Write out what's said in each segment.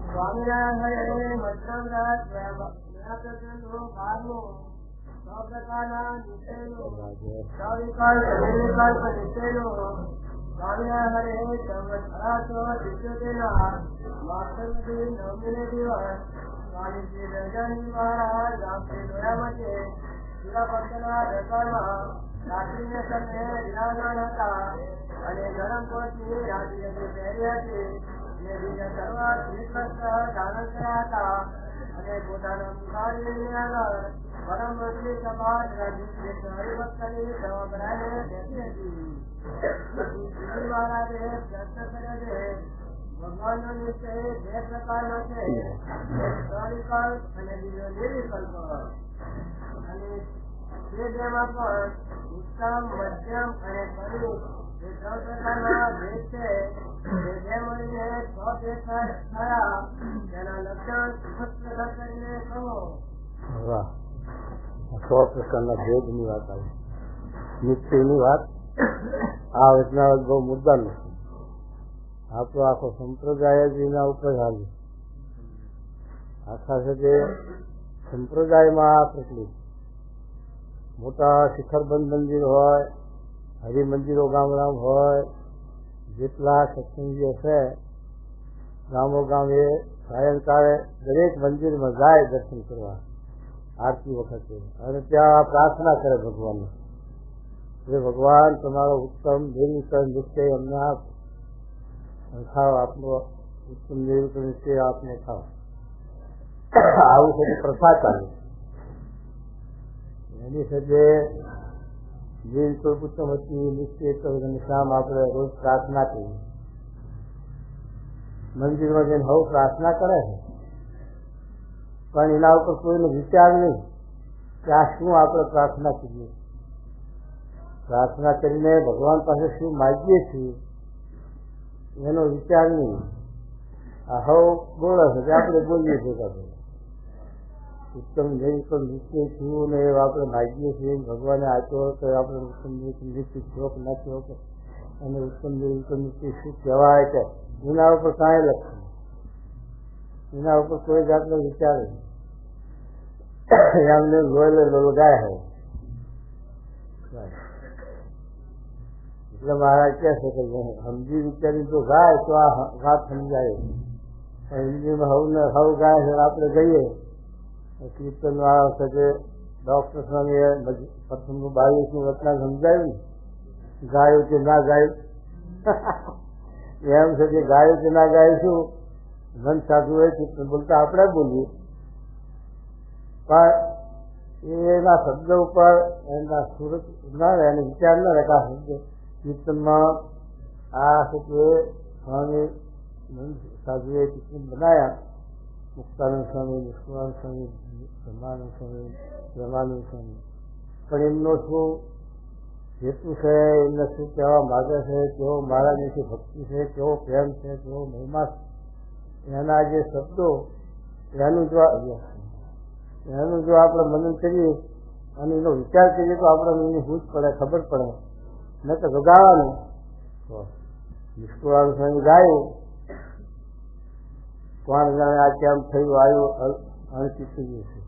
સ્વામિનારાયણ મતલબરાજ વ્યાકરણનો ભાગનો પ્રકારના નિશ્ચયનો સવિકલ્પ નિર્વિકલ્પ નિશ્ચયનો સ્વામિનારાયણ સંવત્સરાસો 78ના માસમથી 9મે દિવસ સ્વામી શ્રી રજાની મહારાજ રામશ્રી દોયામતે શિલાપક્ષના દરબારમાં રાત્રિને સમયે વિરાજમાન હતા અને ગરમ કોટની રાત્રિ પહેરી હતી. બીજા સર્વા શ્રીકૃષ્ણ ધારણ કર્યા હતા અને પોતાના મુખારીની આગળ પરમ મંત્રી સભા હરિભક્તની સભા બનાવીને બેઠી હતી. શ્રી મહારાજે પ્રશ્ન કર્યો છે, ભગવાનનો નિશ્ચય બે પ્રકારનો છે, સવિકલ્પ અને બીજો નિર્વિકલ્પ. અને તે બેમાં પણ ઉત્તમ, મધ્યમ અને કલિયુગ એ 3 પ્રકારના ભેદ છે. બે મળીને 6 ભેદ થયા. તેના લક્ષણ પ્રગટ કરીને કહો. 100 પ્રકારના ભેદની વાત આવી. નિશ્ચયની વાત આ વચનાવત બહુ મુદ્દા નથી. આપણો આખો સંપ્રદાય જ એના ઉપર હાલે. આખા છે તે સંપ્રદાયમાં આ પ્રકૃતિ મોટા શિખરબંધ મંદિર હોય, હરિમંદિરો ગામ હોય, જેટલા સત્સંગીઓ છે ગામો ગામ એ સાયંકાળે દરેક મંદિરમાં જાય દર્શન કરવા આરતી વખતે, અને ત્યાં પ્રાર્થના કરે ભગવાનને, એ ભગવાન તમારો ઉત્તમ નિર્વિકલ્પ નિશ્ચય અમને આપ ખાવ, આપનો ઉત્તમ નિર્વિકલ્પ નિશ્ચય આપને ખાવ. આવું છે પ્રથા ચાલે. એની સાથે ઉત્તમ હતી નિશ્ચય શામ આપણે રોજ પ્રાર્થના કરીએ. મંદિરમાં જઈને હવે પ્રાર્થના કરે છે, પણ એના ઉપર કોઈનો વિચાર નહીં કે આ શું આપણે પ્રાર્થના કરીએ. પ્રાર્થના કરીને ભગવાન પાસે શું માગીએ છીએ એનો વિચાર નહીં. આ હવ બોલે છે કે આપણે બોલીએ છીએ ઉત્તમ નિર્વિકલ્પ નિશ્ચય થયું ને એ આપણે માગીએ છીએ. ભગવાને આપ્યો તો આપણે ઉત્તમ નિશ્ચિત થયો કે ન થયો કે, અને ઉત્તમ નિર્વિકલ્પ નિશ્ચય શું કહેવાય કે એના ઉપર કાંઈ લક્ષણ, એના ઉપર કોઈ જાતનો વિચાર નહીં. એમને લોહી ગાય હોય. એટલે મહારાજ કહે છે કે સમજી વિચારી જો ગાય તો આ વાત સમજાય. હિન્દીમાં હવ ગાય છે આપણે ગઈએ કીર્તન વાળા વખતે ડોક્ટર સ્વામીએ પ્રથમનું 22નું વચના સમજાયું ને, ગાયું કે ના ગાયું. એમ છે કે ગાયું કે ના ગાયું શું મન સાધુ હોય કીર્તન બોલતા આપણે બોલીએ, પણ એના શબ્દ ઉપર એના સુરત ના રહે અને વિચાર ન રહે. આ શબ્દ કીર્તનમાં આ છે કે સ્વામી સાધુએ કીર્તન બનાવ્યા, મુક્તાનંદ સ્વામી, નિષ્કુળાનંદ સ્વામી, બ્રહ્માનંદ સ્વામી, બ્રહ્માનંદ સ્વામી, પણ એમનો શું હેતુ છે, એમને શું કહેવા માગે છે, કેવો મહારાજ વિશે ભક્તિ છે, કેવો પ્રેમ છે, કેવો મહિમા છે, એના જે શબ્દો એનું જો આપણે મનન કરીએ અને એનો વિચાર કરીએ તો આપણે એની હૂજ પડે, ખબર પડે. ન તો ગગાવાનું નિષ્કુળાનંદ સ્વામી ગાયું, કોણ જાણે આ કેમ થયું આવ્યું અણચીતી ગયું છે.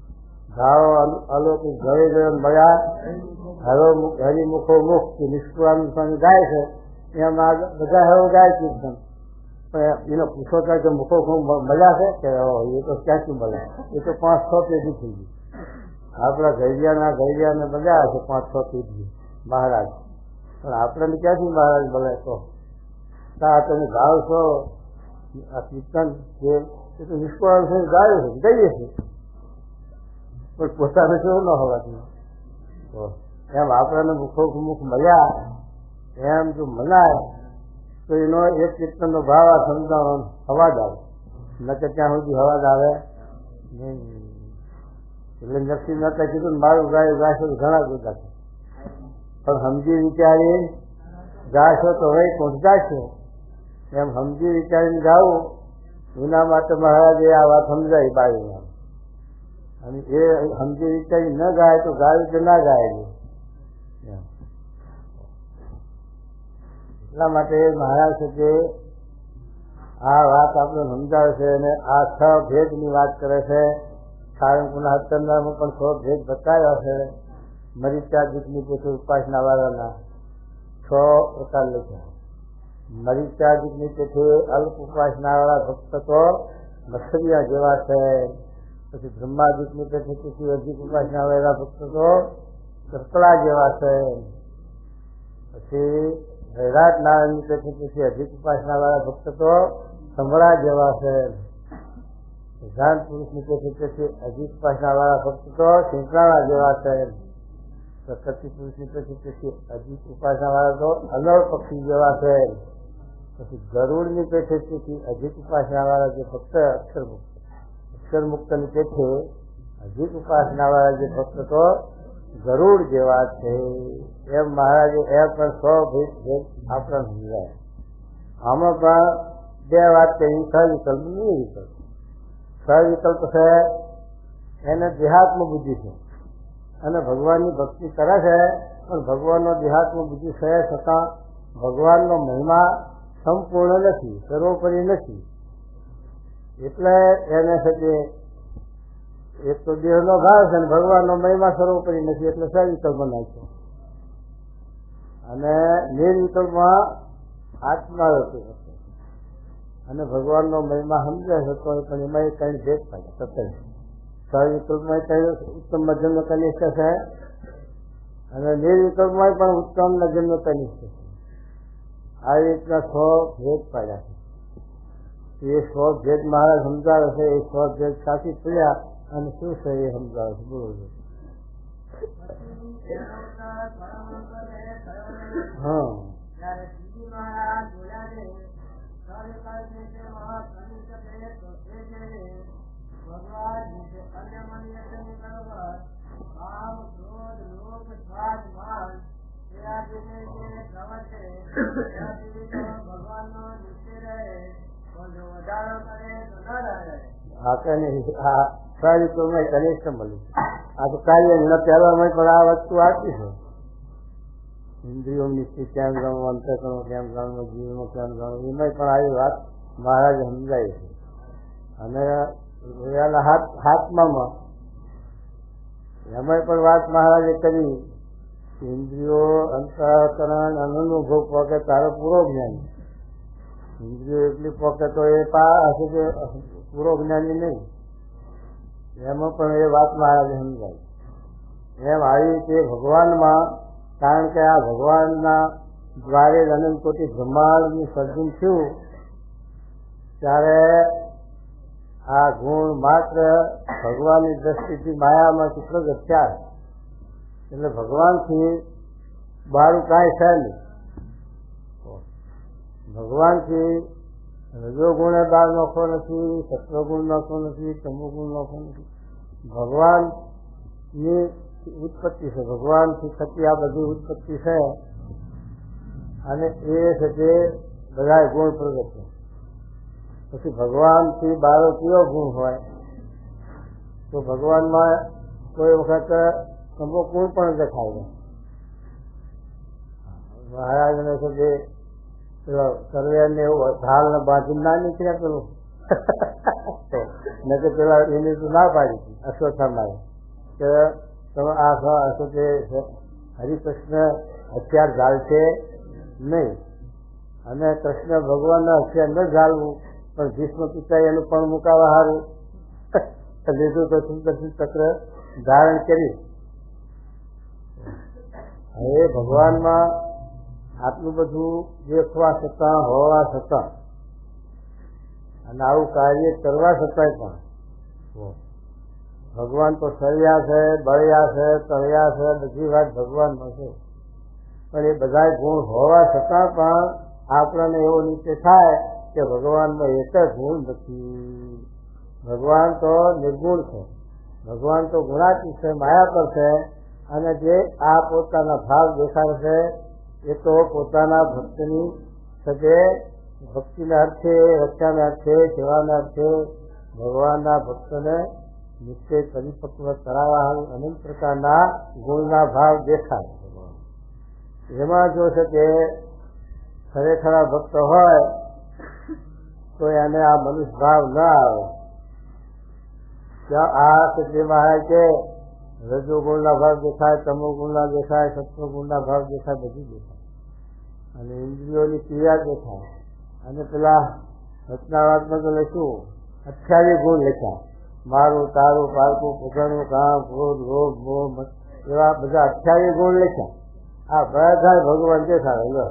ગાળો અલૌકિક ઘરે ઘરે મળ્યા, હરિમુખો મુખ નિષ્કુળાનંદ સ્વામી ગાય છે. એમાં બધા હવે ગાય કીર્તન, પણ એનો પૂછો થાય કે મુખો મળ્યા છે કે એ તો ક્યાંથી મળે, એ તો 5-6 પેઢી થઈ ગઈ. આપણા ઘડિયાને મળ્યા છે 5-6 પેઢી મહારાજ, પણ આપણને ક્યાંથી મહારાજ મળે? તો તમે ગાવ છો આ કીર્તન એ તો નિષ્કુળાનંદ સ્વામી ગાયું છે, ગઈએ છે, પણ પોતાને કેવું ન હોવાથી. એમ આપણને મુખ મળ્યા એમ જો મનાય તો એનો એક કીર્તનનો ભાવ આ સમજાવવાનો અવાજ આવે, ન કે ત્યાં સુધી અવાજ આવે નહીં. એટલે નરસિંહ મહેતા કીધું મારું ગાયું ગાશો તો ઘણા બધા છે, પણ સમજી વિચારી ગાશો તો વૈકુંઠ ગાશો. એમ સમજી વિચારીને ગાવું એના માટે મહારાજે આ વાત સમજાવી બાયું. અને એ સમજી વિચારી ન ગાય તો ગાયું કે ના ગાય. એટલા માટે મહારાજ છે કે આ વાત આપણે સમજાવે છે અને આ 6 ભેદની વાત કરે છે. સારંગપુરના હતંદરમાં પણ 6 ભેદ બતાવ્યા છે. મરીચાદિકની પેઠે ઉપાસના વાળાના 6 પ્રકાર લખ્યા. મરીચાદિકની પેઠે અલ્પ ઉપાસના વાળા ભક્ત તો મત્સરિયા જેવા છે. પછી બ્રહ્માદિકની પેઠે પછી અધિક ઉપાસના વાળા ભક્ત તો કરકળા જેવા છે. પછી વૈરાટ નારાયણની પેઠે પછી અધિક ઉપાસના વાળા ભક્ત તો સંભળા જેવા છે. સિદ્ધાંત પુરુષની પેઠે પછી અધિક ઉપાસના વાળા ભક્ત તો શિંકરાળા જેવા છે. પ્રકૃતિ પુરુષની પેઠે પછી અધિક ઉપાસના વાળા તો અલગ પક્ષી જેવા છે. પછી ગરુડની પેઠે પછી અધિક ઉપાસના વાળા જે ભક્ત અક્ષરમુક્તની પેઠે અધિક ઉપાસના વાળા જે ભક્ત તો ગરુડ જેવા છે. એમ મહારાજે એ પણ 100 ભેદ આપણને સમજાય. આમાં પણ 2 વાત કરી, સવિકલ્પ નિર્વિકલ્પ. સવિકલ્પ છે એને દેહાત્મ બુદ્ધિ છે અને ભગવાનની ભક્તિ કરે છે, પણ ભગવાનનો દેહાત્મ બુદ્ધિ છે છતાં ભગવાનનો મહિમા સંપૂર્ણ નથી, સર્વોપરી નથી. એટલે એને છે કે એક તો દેહનો ભાવ છે અને ભગવાનનો મહિમા સર્વોપરી નથી, એટલે સવિકલ્પ નાખ્યો. અને નિર્વિકલ્પમાં આત્મા અને ભગવાનનો મહિમા સમજે છે તો પણ એમાં કઈ ભેદ થાય સત્ય. સવિકલ્પમાં કઈ ઉત્તમ મધ્યમ કનિષ્ઠ છે અને નિર્વિકલ્પમાં પણ ઉત્તમ મધ્યમ કનિષ્ઠ છે. આવી રીતના 100 ભેદ પાડ્યા છે. એ 100 ભેદ મહારાજ સમજાવે છે. એ 100 ભેદ સાચી પડ્યા અને શું છે એ સમજાવે છે. બરોબર. હા સવિકલ્પમાં કનિષ્ઠ મળ્યું. આ તો કાર્ય પહેલામાં પણ આ વસ્તુ આપી છે. ઇન્દ્રિયોની સ્થિતિ કેમ જાણવું, અંતઃકરણો કેમ જાણવું, જીવનો કેમ જાણવું, એમાં પણ આવી વાત મહારાજે સમજાય છે. અને હાથમાં એમાં પણ વાત મહારાજે કરી. ઇન્દ્રિયો, અંતઃકરણ, અનુભવ પોકે તારો પૂરો જ્ઞાન. ઇન્દ્રિયો એટલી પોકે તો એ હશે કે પૂરો જ્ઞાની નહીં. એમાં પણ એ વાત મહારાજે સમજાય. એમ આવી રીતે ભગવાનમાં, કારણ કે આ ભગવાનના દ્વારે અનંત કોટી બ્રહ્માંડનું સર્જન થયું ત્યારે આ ગુણ માત્ર ભગવાનની દ્રષ્ટિથી માયામાંથી પ્રગટ થયા. એટલે ભગવાનથી બારું કાંઈ છે નહીં. ભગવાનથી રજોગુણ બહાર નોખો નથી, સત્વગુણ નોખો નથી, તમોગુણ નોખો નથી. ભગવાનની ઉત્પત્તિ છે, ભગવાનથી થતી આ બધી ઉત્પત્તિ છે અને એ છે તે બધા ગુણ પ્રગટ છે. પછી ભગવાનથી બારો કયો ગુણ હોય તો ભગવાનમાં કોઈ વખત તમોગુણ પણ દેખાય. મહારાજને છે તે સર્વેને એવું ઢાલ ને બાંધી ના નીકળ્યા પેલું ને કે પેલા એની તો ના પાડી હતી અશ્વત્થામાએ કે તમે આ તે હરિકૃષ્ણ હથિયાર ઝાલશે નહીં અને કૃષ્ણ ભગવાનના હથિયાર ન ઝાલવું, પણ ભીષ્મ પિતાએ એનું પણ મુકાવા હારું લીધું તો સુદર્શન ચક્ર ધારણ કર્યું. હવે ભગવાનમાં આટલું બધું દેખવા છતાં, હોવા છતાં અને આવું કાર્ય કરવા છતાંય પણ ભગવાન તો સળિયા છે, બળિયા છે, તળિયા છે, બધી વાત ભગવાનમાં છે. પણ એ બધા ગુણ હોવા છતાં પણ આપણને એવો નિશ્ચય થાય કે ભગવાનમાં એક જ ગુણ નથી. ભગવાન તો નિર્ગુણ છે, ભગવાન તો ગુણાતીત છે, માયા પર છે. અને જે આ પોતાના ભાવ દેખાડે છે એ તો પોતાના ભક્તની સાથે ભક્તિના અર્થે, રક્ષાના અર્થે, સેવાના અર્થે ભગવાનના ભક્તોને નિશ્ચય પરિપક્વ કરાવવા અનેક પ્રકારના ગુણના ભાવ દેખાય. એમાં જો છે કે ખરેખર ભક્ત હોય તો એને આ મનુષ્ય ભાવ ન આવે. આ જે મહારાજ કે રજો ગુણના ભાવ દેખાય, તમો ગુણના દેખાય, સત્વ ગુણના ભાવ દેખાય, બધું દેખાય અને ઇન્દ્રિયોની ક્રિયા દેખાય. અને પેલા રચનાત્મક લખ્યું 28 ગુણ લખ્યા, મારું, તારું, પારકું, પોતાનું, કામ, ક્રોધ, લોભ, મોહ, એવા બધા 28 ગુણ લખ્યા. આ બધા ભગવાન દેખાય.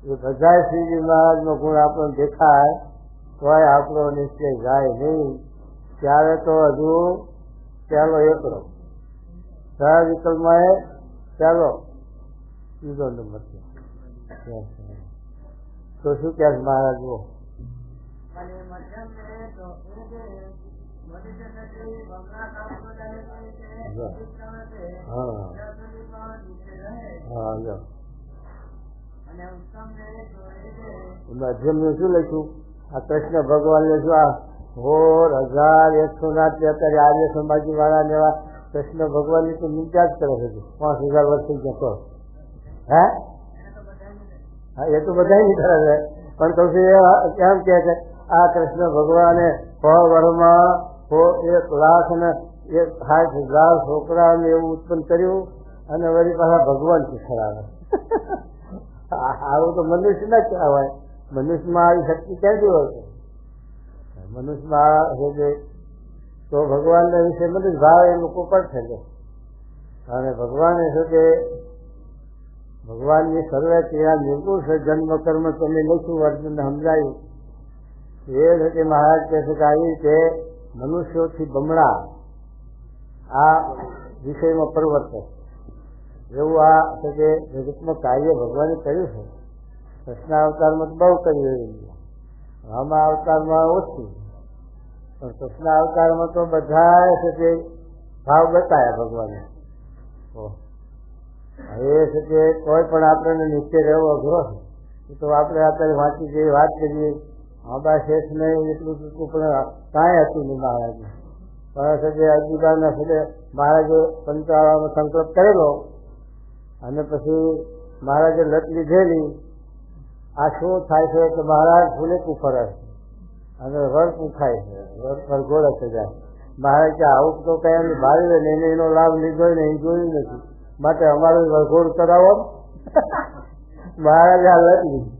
એ બધા શ્રીજી મહારાજનો ગુણ આપણને દેખાય તોય આપણો નિશ્ચય જાય નહીં. ત્યારે તો હજુ પહેલો એકલો, સહજ વિકલ્પમાં પહેલો બીજો નંબર છે. તો શું કહે મહારાજ? મધ્યમ શું લખ્યું? આ કૃષ્ણ ભગવાન ને શું આ 1173 આર્ય સમાજી વાળા ને એવા કૃષ્ણ ભગવાન ની તો નિંદા જ કરે છે. 5000 વર્ષથી જતો હે? હા, એ તો બધા ની કરે છે. પણ તો કેમ કે છે આ કૃષ્ણ ભગવાને 100 વર્ષમાં 1,60,000 છોકરાને એવું ઉત્પન્ન કર્યું અને વળી પાછા ભગવાન શીખવાડે. આવું તો મનુષ્ય ના કહેવાય. મનુષ્યમાં આવી શક્તિ ક્યાંથી હોય છે? મનુષ્યમાં તો ભગવાનના વિશે બધું ભાવ એ લોકો પર થશે. અને ભગવાને શું કે ભગવાનની સર્વે ક્રિયા નિર્ગુણ છે. જન્મ કર્મ તમે લખ્યું, અર્જુનને સમજાયું. એ રીતે મહારાજ કહે છે કે આવી રીતે મનુષ્યોથી બમણા આ વિષયમાં પરિવર્તન એવું આ છે કે જગતમાં કાર્ય ભગવાને કર્યું છે. કૃષ્ણ અવતારમાં તો બહુ કર્યું, આમાં અવતારમાં ઓછું. પણ કૃષ્ણ અવતારમાં તો બધા છે તે ભાવ બતાવ્યા ભગવાને. એ છે કે કોઈ પણ આપણને નિત્ય રહેવો અઘરો છે. એ તો આપણે અત્યારે વાંચી જેવી વાત કરીએ, આંબા શેષ નહીં એટલું ટૂંકું પણ કાંઈ હતું નહીં મહારાજને. પણ છે કે અજીબાના છે મહારાજે પંચાળામાં સંકલ્પ કરેલો અને પછી મહારાજે લટ લીધેલી. આ શું થાય છે કે મહારાજ ફૂલેકું ફરે છે અને વળકું ખાય છે, વરઘોડે થઈ જાય. મહારાજ કે આવું તો કઈ એની ભાવી ને એનો લાભ લીધો ને એ જોયું નથી, માટે અમારું વરઘોડ કરાવો. મહારાજ આ લટ લીધી,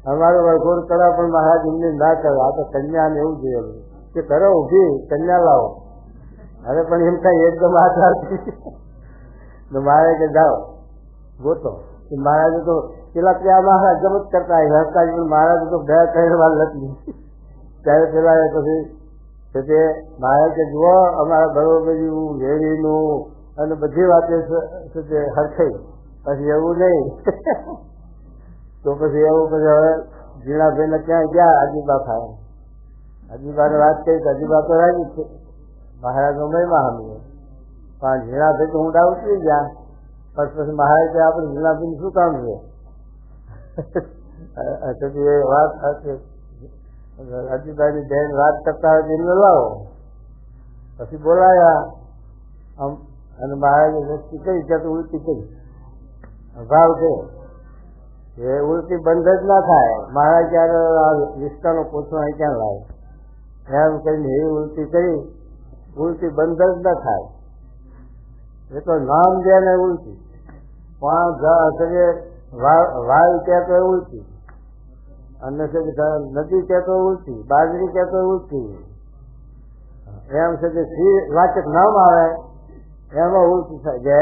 અમારું વરઘોડ કરાવો. પણ મહારાજ એમને ના કરે. આ તો કન્યાને એવું જોયેલું કે કરો ઉભી કન્યા લાવો. હવે પણ એમ કઈ એકદમ હાથ રાખી મહારાજ કે જાઓ ગોતો. મહારાજે તો પેલા ત્યાં મહારાજ જમત કરતા હસતા, પણ મહારાજ તો 2-3 વાર લખી. ત્યારે પેલા પછી તે મહારાજ કે જુઓ અમારા બરોબરીનું વેણીનું અને બધી વાતે હરખાઈ. પછી એવું નહીં તો પછી એવું પછી હવે ઝીણાભાઈને ક્યાં ગયા અજીબા ખાય. અજીબાને વાત કરી તો અજીબા તો રાજી છે, મહારાજનો મહિમા સામે. પણ ઝીણાભાઈ તો ઊંડા ઉતરી ગયા. પછી મહારાજ આપણે ઝીણાભાઈ શું કામ છે? પછી એ વાત અજીબાઈની બહેન વાત કરતા હોય એમને લાવો. પછી બોલાયા આમ અને મહારાજે વસ્તી કરી ત્યાં તો ઉલટી કરી. ભાવ છે એ ઉલટી બંધ જ ના થાય. મહારાજ ક્યારે વિસ્તારનો પોચો અહીં ક્યાં લાવે એમ કહીને એ ઉલટી કરી, ઉલટી બંધ જ ના થાય. એ તો નામ દે ને ઉલટી. વાયુ કહેતો ઉલટી, અને નદી કહેતો ઉલટી, બાજરી કહેતો ઉલટી. એમ છે કે શ્રી વાચક નામ આવે એમાં ઉલટી થાય. જય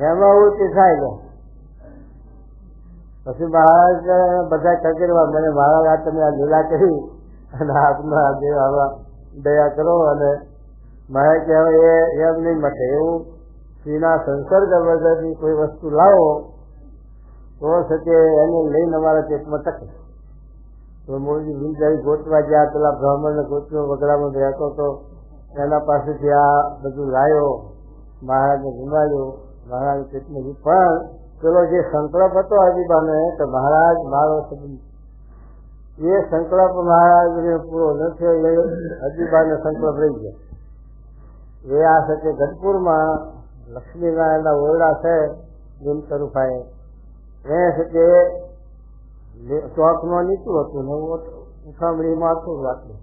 એમાં ઉલટી થાય છે. પછી મહારાજ બધા કચેરવા મને મહારાજ આ તમે આ લીલા કરી અને હાથમાં દયા કરો. અને મહારાજ કે હવે એમ નહીં મટે. એવું શ્રીના સંસર્ગ વગરની કોઈ વસ્તુ લાવો તો છે એને લઈને અમારા પેટમાં ટકે. તો મોરજી વિંજાઈ ગોતવા ગયા, પેલા બ્રાહ્મણને ગોતવા વગડામાં રહેતો હતો, એના પાસેથી આ બધું લાવ્યો, મહારાજને ગુમાવ્યો. મહારાજ પેટમાં પણ પેલો જે સંકલ્પ હતો અજીબાને કે મહારાજ મારો સંબંધ, એ સંકલ્પ મહારાજને પૂરો ન થયો. એ અજીબાને સંકલ્પ રહી ગયો. એ આ છે કે ગઢપુરમાં લક્ષ્મીનારાયણના ઓરડા છે, ભીમ તરુફાએ એ છે કે ચોકમાં નીચું હતું ને ઉખામણીમાં હતું આટલું,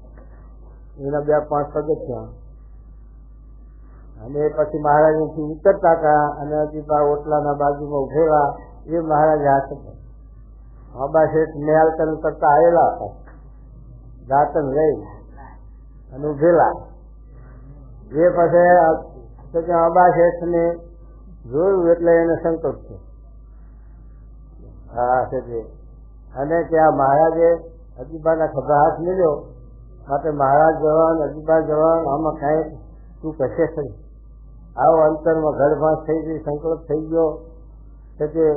એના 2-5 પગથિયાં. અને પછી મહારાજથી ઉતરતા હતા અને હજી ઓટલાના બાજુમાં ઉભેલા એ મહારાજ હાથ આબા શેઠ નેહાલતન કરતા આવેલા હતા, દાંતન લઈ અને ઉભેલા. એ પછી આબા શેઠ ને જોયું એટલે એને સંતોષ છે. હા છે. અને કે આ મહારાજે અજીબાના ખભા હાથ લીધો, માટે મહારાજ જવાન અજીબા જવાન આમાં કાંઈ તું કશે ખરી. આવો અંતરમાં ઘરભાસ થઈ ગઈ, સંકલ્પ થઈ ગયો છે.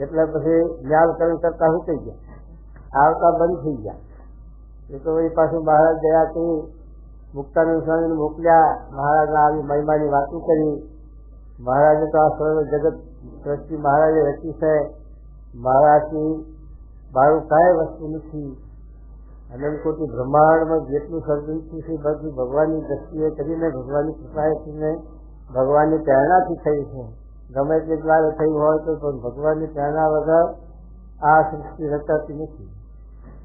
એટલે પછી ન્યાલકરણ કરતા શું થઈ ગયા, આવતા બંધ થઈ ગયા. એ તો એ પાછું મહારાજ ગયા કરી મુક્તાનંદ સ્વામીને મોકલ્યા. મહારાજના આવી મહિમાની વાતો કરી. મહારાજે તો આ સર્વ જગત સૃષ્ટિ મહારાજે રચી છે. મહારાજથી મારું કાંઈ વસ્તુ નથી. અનંતકોટી બ્રહ્માંડમાં જેટલું સર્જન છે બધું ભગવાનની દ્રષ્ટિએ કરીને, ભગવાનની કૃપાએથીને, ભગવાનની પ્રેરણાથી થઈ છે. ગમે તે દ્વારે થયું હોય તો પણ ભગવાનની પ્રેરણા વગર આ સૃષ્ટિ રચાતી નથી.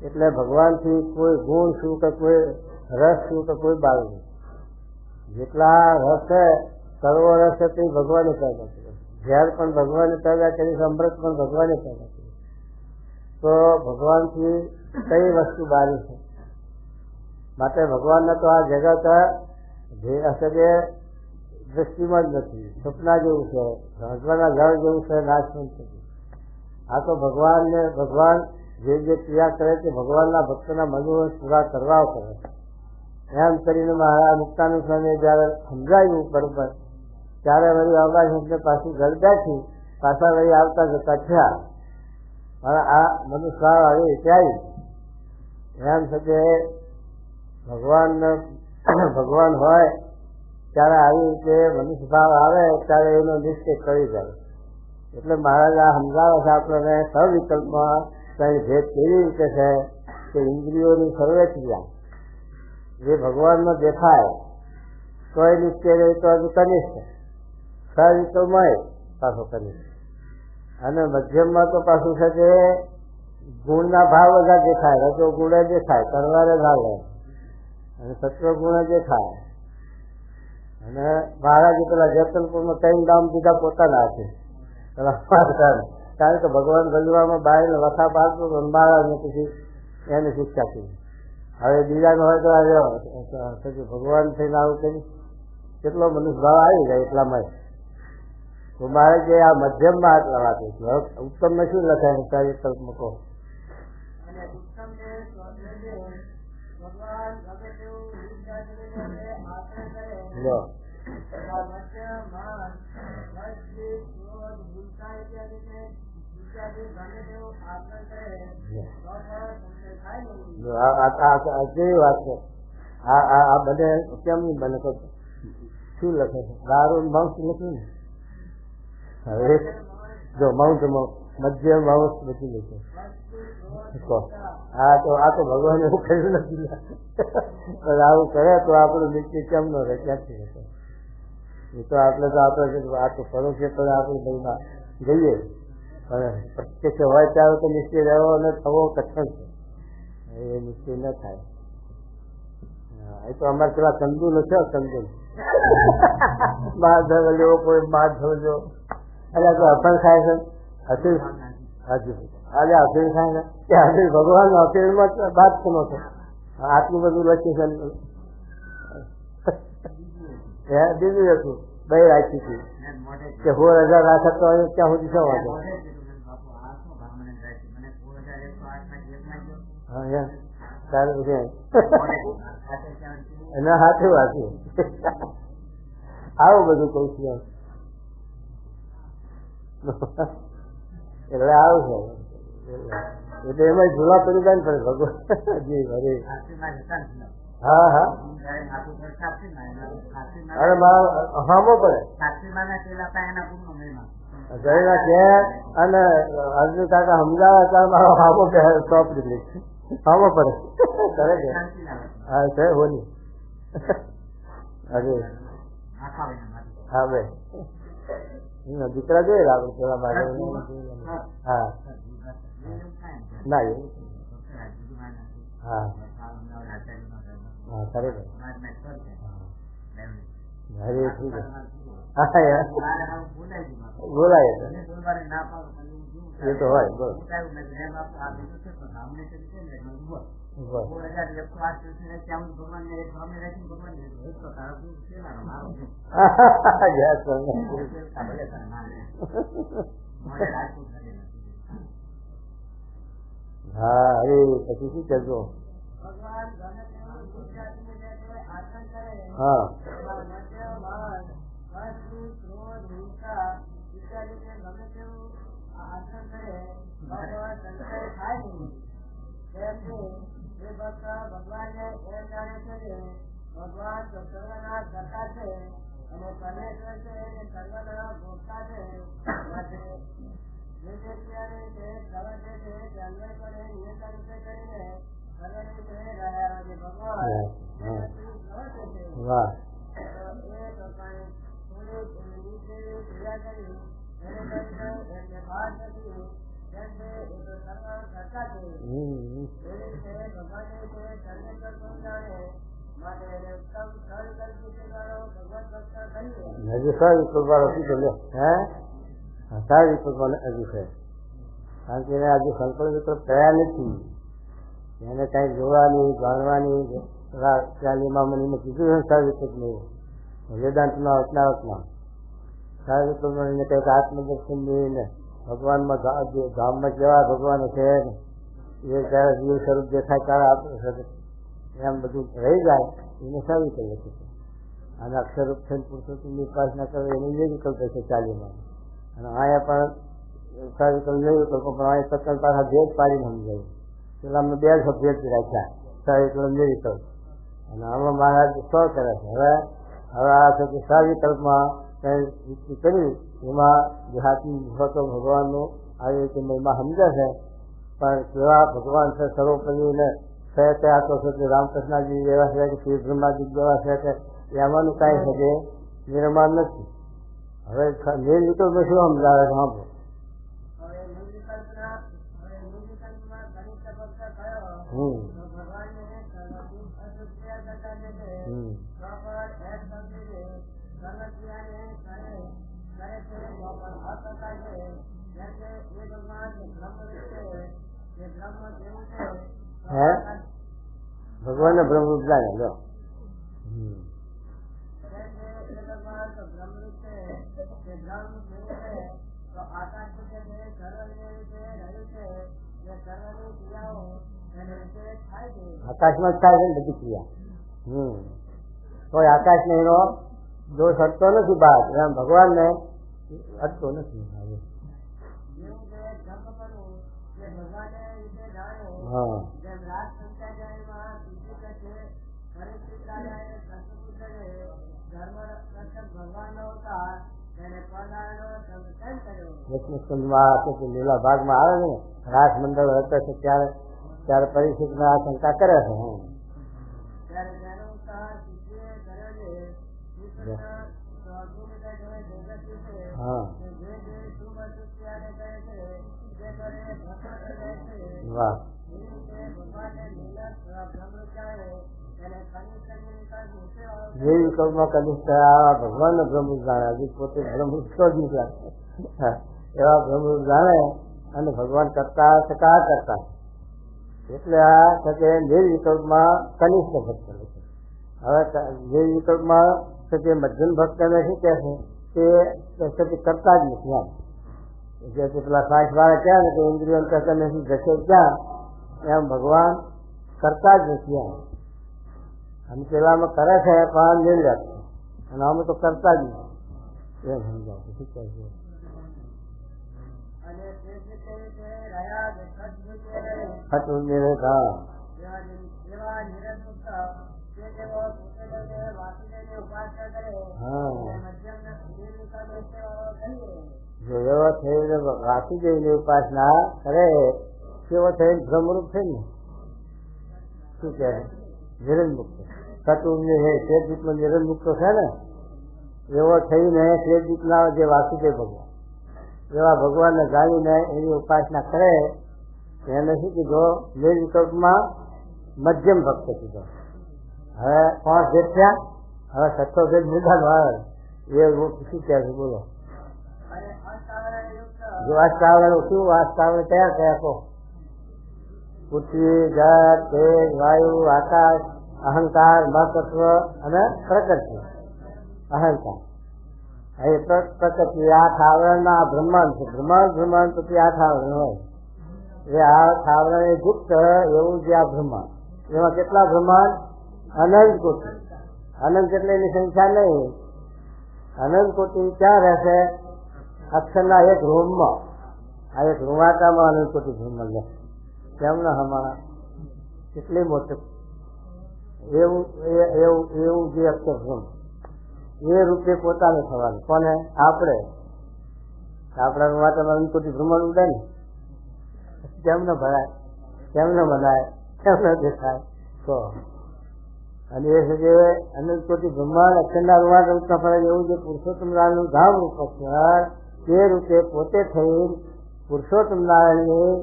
એટલે ભગવાનથી કોઈ ગુણ શું કે કોઈ રસ શું કે કોઈ બાળ નહીં. જેટલા રસ છે, સર્વો રસ છે તે ભગવાને પેદા કર્યો. ઝેર પણ ભગવાને પેદા કરી છે, અમૃત પણ ભગવાને પેદા કર્યું. તો ભગવાનથી કઈ વસ્તુ બારી છે. માટે ભગવાનને તો આ જગત જે હશે તે દ્રષ્ટિમાં જ નથી, સપના જેવું છે, ભગવાનના ઘર જેવું છે, નાશ પણ થતું. આ તો ભગવાનને ભગવાન જે ક્રિયા કરે છે ભગવાનના ભક્તના મનોરથ પૂરા કરવા કરે. એમ કરીને મહારાજ મુક્તાનંદ સ્વામીએ જયારે સમજાયું બરોબર, ત્યારે વળી અવકાશને પાછું ઘર બેઠી, પાછા વળી આવતા જતા થયા. અને આ મનુષ્ય આવી ત્યાં એમ છે કે ભગવાન હોય ત્યારે આવી રીતે મનુષ્ય ભાવ આવે ત્યારે એનો નિશ્ચય કરી જાય. એટલે મહારાજ આ સમજાવે છે આપણને સવિકલ્પમાં કઈ ભેદ કેવી રીતે છે કે ઇન્દ્રિયોની સર્વે ક્રિયા જે ભગવાનમાં દેખાય તો એ નિશ્ચય રહે તો હજુ કનિષ્ઠ, સવિકલ્પમય પાછો કનિષ્ઠ. અને મધ્યમમાં તો પાછું છે કે ગુણના ભાવ બધા દેખાય, રજો ગુણે દેખાય, તરવારે ચાલે, અને સત્વ ગુણે દેખાય. અને મહારાજે પેલા જતનપુરમાં 3 નામ દીધા પોતાના હાથે, કારણ કે ભગવાન ભજવામાં બાઈને વખા પાડતો મહારાજને પછી એને શિક્ષા કરી. હવે બીજાનો હોય તો ભગવાન થઈને આવું કરી કેટલો મનુષ્ય ભાવ આવી જાય એટલામાં. તો મારે જે આ મધ્યમમાં આટલા વાત છે. ઉત્તમ ને શું લખાય તારી કલ્પ મૂકો. કેવી વાત છે આ બધે કેમ નહીં બને? શું લખે છે? દારૂ માઉસ લખ્યું ને. હવે જો માઉન્ટ મધ્ય માઉસ બધી લખે. આ તો ભગવાન એવું કર્યું નથી. આવું કરે તો આપણું નિશ્ચય કેમ ન રહે? ક્યાંથી રહેશે? એ તો આપણે આ તો ફરો છે તો આપણે ભાઈમાં જઈએ, પણ પ્રત્યક્ષ હોય ત્યારે તો નિશ્ચય રહેવો અને થવો કઠણ છે. એ નિશ્ચય ન થાય. એ તો અમારે પેલા કંદુલ છે, કંદુલ માધવ લેવો કોઈ માધવ લો એટલે તો અફણ ખાય છે. હજુ આજે અફીણ ખાય ને કે હજુ ભગવાન અફીણમાં બાદ કોનો છે? આટલું બધું લખ્યું છે. બીજું હતું બે રાખી હતી કે 16,000 રાખે તો ત્યાં સુધી શું વાંધો? એના હાથે વાંચ્યું. આવું બધું કઉ છું. એટલે આવું છે. એટલે એમાં ઝૂલા પડી જાય ને પણ ભગવાન જી હરે. હા હા અરે મારા હામો પડે જયના કે અને અર્જુન કાકા સમજાવે ત્યારે મારો હામો કે સોપ નીકળી હામો પડે કરે છે. હા છે હોની અરે હા બે દીકરા જોયેલા આપણે પેલા બાજુ. હા ના એવું. હા હા ખરેખર. બોલાય એ તો હોય. બરોબર. હા અરે પછી શું કહેજો. હા ભગવાન ને એમ જાણે છે કે ભગવાન સર્વના કરતા છે અને પરમેશ્વર છે એ સર્વના ભોગતા છે. જે ક્રિયાને તે પ્રવર્તે છે તે અન્વય કરે નિયંત્રણ રૂપે કરીને સર્વની છે રહ્યા જે ભગવાન પ્રવર્તે છે. વાહ. એ પોતાની થોડી નીચે ક્રિયા કરી એને કરીને બહાર નથી. કારણ કે એને હજુ સંકલ્પ વિકલ્પ થયા નથી. એને કઈ જોવાની જાણવાની ચાલીમાં મને કીધું સંસાર વિકલ્પ નહીં. વેદાંતના અજ્ઞાવતમાં સંસાર વિકલ્પ એને કંઈક આત્મદર્શન મેળવીને ભગવાનમાં ધામમાં જેવા ભગવાન છે એ જયારે જીવ સ્વરૂપ દેખાય ત્યારે આપણે એમ બધું રહી જાય એને સારી કરી શકે. અને અક્ષરરૂપ થઈને પુરુષોત્તમની ઉપાસના કરે એને એ વિકલ્પ છે ચાલીમાં. અને અહીંયા પણ સારી વિકલ્પ નહીં વિકલ્પ પણ અહીંયા સત્તર પાછા ભેદ પાડીને સમજાયું. પેલા અમને 2 ભેદ રાખ્યા સારી વિકલ્પ નહીં વિકલ્પ. અને આમાં મહારાજ 100 કરે છે. હવે આ છે કે સારી વિકલ્પમાં કઈ કરી એમાં દેહાતી ભગતો ભગવાનનું આવી રીતે મહિમા સમજે છે. પણ કેવા ભગવાન છે સર્વોપરીને છે તે આતો છે કે રામકૃષ્ણજી જેવા છે કે શ્રી બ્રહ્માજી જેવા છે કે એમાંનું કાંઈ છે કે નિર્માણ નથી. હવે નિર્વિકલ્પ શું સમજાવે છે સાંભળો. ભગવાન ને બ્રહ્મ જાણે લો. આકાશમાં જ થાય છે ને બધી ક્રિયા. કોઈ આકાશ ને એનો દોષ અટતો નથી બહાર. એમ ભગવાન ને અટતો નથી. હા લીલા ભાગમાં આવે ને રાસ મંડળ હતો છે ત્યારે પરીક્ષિત ને આ શંકા કરે છે. હા વાહ. જે વિકલ્પમાં કનિષ્ઠ ભગવાન ને બ્રહ્મ જાણે. હજી પોતે બ્રહ્મ જ નીકળ્યા એવા બ્રહ્મ જાણે અને ભગવાન કરતા ટકા કરતા. એટલે આ થકે નિર્વિકલ્પમાં કનિષ્ઠ ભક્ત છે. હવે નિર્વિકલ્પમાં થકે મધ્યમ ભક્ત ને શું કહે છે તે કરતા જ નથી. આમ જે પેલા શ્વાસ વાળા ક્યાં ને કે ઇન્દ્રિયો કરતા નથી જશે ક્યાં એમ ભગવાન કરતા જ નથી. આમ અને પેલામાં કરે છે પણ નિર્વ્યાસ છે અને અમે તો કરતા જ નથી એમ સમજાય છે. શું કહે છે? જો એવો થઈને વાસી જઈને ઉપાસના કરે તેવો થઈને ભ્રમરૂપ છે ને શું કે નિરંજ મુક્ત સતુર્ય હે તે જીતમાં નિરંજ મુક્ત છે ને એવો થઈને શ્રીકૃષ્ણ જે વાસુદેવ ભગવાન એવા ભગવાનને જાણીને એની ઉપાસના કરે એને શું કીધું? નિર્વિકલ્પમાં મધ્યમ ભક્ત કીધો. હવે 5 ભેદ થયા, હવે 6 ભેદ મુદ્દાનો આવે એ શું કહે છે? બોલો. જો અષ્ટાવરણ શું? અષ્ટાવરણ કયા કયા કહો? પૃથ્વી, જળ, તેજ, વાયુ, આકાશ, અહંકાર, મહત્વ અને પ્રકૃતિ. અહંકાર એ પ્રકૃતિ 8 આવરણના બ્રહ્માંડ છે. બ્રહ્માંડ પછી 8 આવરણ હોય. એ 8 આવરણે યુક્ત એવું જે આ બ્રહ્માંડ, એમાં કેટલા બ્રહ્માંડ? અનંત કોટી. અનંત એટલે એની સંખ્યા નહીં. અનંત કોટી ક્યાં રહેશે? અક્ષરના એક રૂમમાં. આ એક રૂવાટામાં અનંત કોટી બ્રહ્માંડ રહે. કેમના હમણાં કેટલી મોટી એવું જે અક્ષર બ્રહ્મ એ રૂપે પોતાને થવાનું. કોને? આપણે. આપણા રૂવાટામાં અનંત કોટી બ્રહ્માંડ ઉડે ને, કેમ ન ભરાય? કેમ ન બનાય? કેમ ન દેખાય? તો અને એ છે જે અનંત કોટી બ્રહ્માંડ અક્ષરના રૂવાટા ઉઠતા ફરે એવું જે પુરુષોત્તમ નારાયણનું ધામ રૂપ અક્ષર તે રૂપે પોતે થઈ પુરુષોત્તમ નારાયણની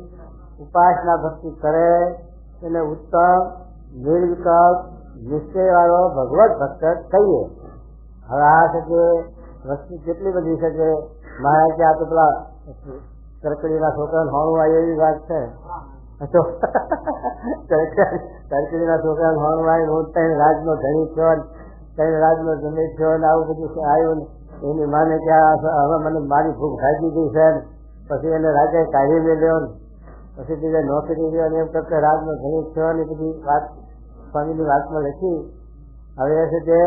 ઉપાસના ભક્તિ કરે એને ઉત્તમ નિર્વિકલ્પ નિશ્ચય વાળો ભગવત ભક્ત કહીએ. હવે આ છે કે વસ્તુ કેટલી બધી છે કે મહારાજ આ તો પેલા કરકડીના છોકરાને હોણું આવે એવી વાત છે. કરકડીના છોકરાને હોણું આવે, હું ત્રણ રાજનો ધણી થયો, ત્રણ રાજનો જમી થયો ને આવું બધું આવ્યું ને એની માને કે હવે મને મારી ભૂખ ભાગી ગઈ છે. પછી એને રાજાએ કાઢી મેળ્યો ને પછી બીજા નોકરી ગયો ને એમ કરતા રાજનો ધણી થયો ને બધી વાત સ્વામીની વાતમાં લખી. હવે એ છે કે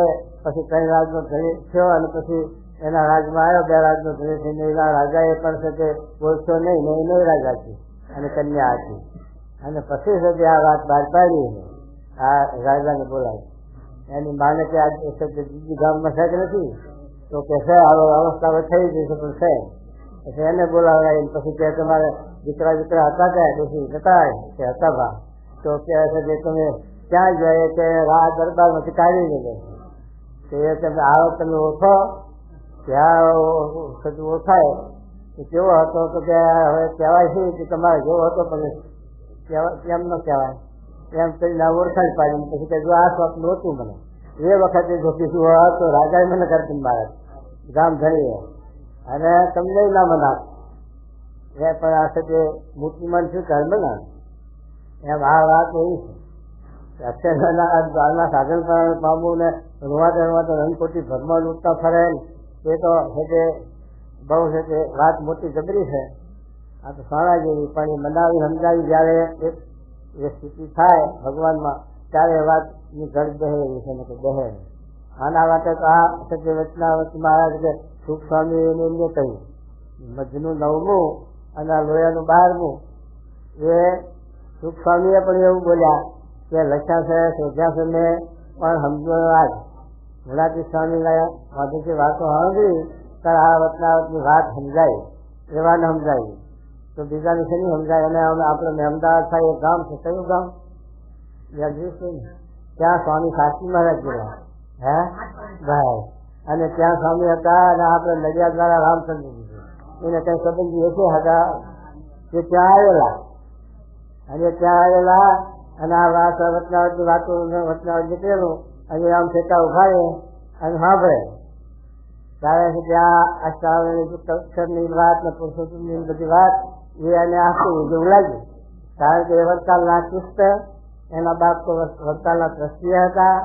પછી ત્રણ રાજનો ધણી થયો અને પછી એના રાજમાં આવ્યો, 2 રાજનો ધણી થઈને એના રાજાએ પણ છે કે બોલશો નહીં ને એનો રાજા છે અને કન્યા હતી. અને પછી છે કે આ વાત બહાર પાડી આ રાજાને બોલાય. એની માને કે આ બીજી ગામમાં છે કે નથી? તો કે છે હવે અવસ્થા થઈ ગઈ છે પણ છે. પછી એને બોલાવાય. પછી કે તમારે દીકરા હતા કે પછી હતા કે હતા ભા? તો કે છે કે તમે ક્યાં જાય કે રાહ દરબારમાંથી કાઢી ગયેલો છે એ તમે આવો તમે ઓળખો? ત્યાં ઓળખાય કે કેવો હતો? તો કે હવે કહેવાય છે કે તમારે જેવો હતો પણ કેમ ન કહેવાય એમ કરીને ઓળખાણ પાડી. પછી કે જો આ સ્વપ્ન હતું મને એ વખતે જો કીધું હોત તો રાજાએ મને કરતી મારે ગામ ધણી અને તમને ના મનાત એ પણ આ છે કે મૂર્તિમાન શું કર્મ ના એમ આ વાત એવી છે. અક્ષરના સાધન પામવું ને રૂવાટા રણકોટી ભગવાન ઉઠતા ફરે એ તો છે કે બહુ છે કે વાત મોટી જબરી છે. આ તો સારા જેવી પણ એ મનાવી સમજાવી જયારે એ સ્થિતિ થાય ભગવાનમાં ત્યારે વાતની ઘડ દહે એવી છે ને કે દહે. આના માટે તો આ છે કે વચનાવત મહારાજ કે સુખ સ્વામી એને એમને કહ્યું મધનું 9મું અને આ લોયાનું 12મું એ સુખ સ્વામીએ પણ એવું બોલ્યા કે લખ્યા છે શોધ્યા છે મેં પણ સમજો આજ ગુણાતી સ્વામી માધુજી વાતો સાંભળી ત્યારે આ વચનાવતની વાત સમજાય એવાને સમજાવી તો બીજાને છે નહીં સમજાય. અને આપણે અમદાવાદ થાય એક ગામ છે. કયું ગામ? ત્યાં સ્વામી શાસ્ત્રી મહારાજ ગયા હે ભાઈ અને ત્યાં સ્વામી હતા અને આપણે નડિયાદ દ્વારા રામચંદ્રજી એને કઈ સંબંધી એસે હતા કે ત્યાં આવેલા અને આ વાત વચનાવતની વાતો વચનાવત નીકળેલું અને આમ છેટા ઉભા અને સાંભળે ત્યારે છે કે આ અષ્ટાવરણની વાત ને પુરુષોત્તમની બધી વાત એ એને આખું ઉજવું લાગ્યું. કારણ કે એ વડતાલના ચુસ્ત એના બાપ તો વડતાલના ટ્રસ્ટી હતા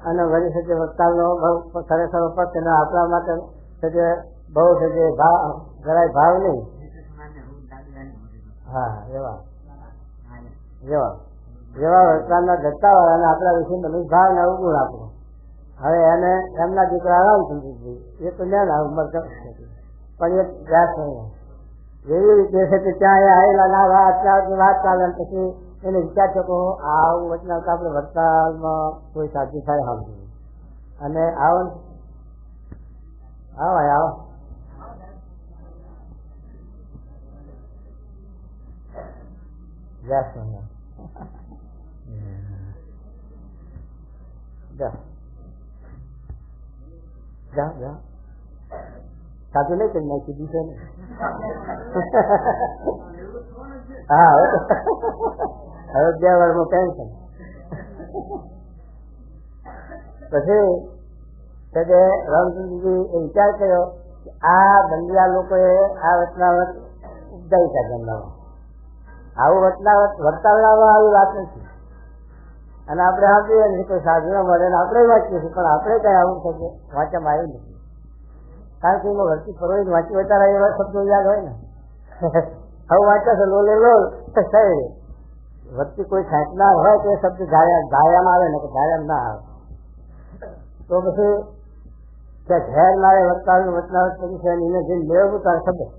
અને વળી છે કે વડતાલનો બહુ ખરેખર પક્ષ એના આપણા માટે છે કે બહુ છે કે જરાય ભાવ નહીં. હા એવા વડતાલના દત્તાવાળાને આપણા વિશે મનુષ્ય ભાવ ને અવગુણ આપણો. હવે એને એમના દીકરા રામચંદ્રજી એ તો ના ઉંમર પણ એ વ્યાસ નહીં એવી રીતે છે કે ત્યાં આવેલા ના વાત ચાલે પછી એને વિચાર છે કે આવું વચના આપણે વડતાલમાં કોઈ સાચી થાય સાંભળ્યું અને આવો વ્યાસ જા સાચું નહીં કરી નાખી દીધું ને. હા હવે 2 વારમાં પેન્શન. પછી રામચંદ્રજી એ વિચાર કર્યો કે આ બંડિયા લોકોએ આ વચનાવટ ઉપજાવી છે ગંગામાં. આવું વચનાવટ વર્તાવડાવવા આવી વાત નથી. અને આપણે આપીએ ને કોઈ સાધુ મળે ને આપણે વાંચીએ છીએ, પણ આપણે કઈ આવું શબ્દ વાંચવામાં આવ્યું નથી. કારણ કે એમાં વર્તી ફરવાઈ વાંચી વધારે એવા શબ્દો યાદ હોય ને. હવે વાંચ્યા છે લોલે લોલ થઈ વર્તી કોઈ છાંટનાર હોય તો એ શબ્દ ધાર્યામાં આવે ને કે ધાર્યામાં ના આવે. તો પછી ઘેર મારે વચનાવટ કરી છે એને જે મેળવું તારે ખબર.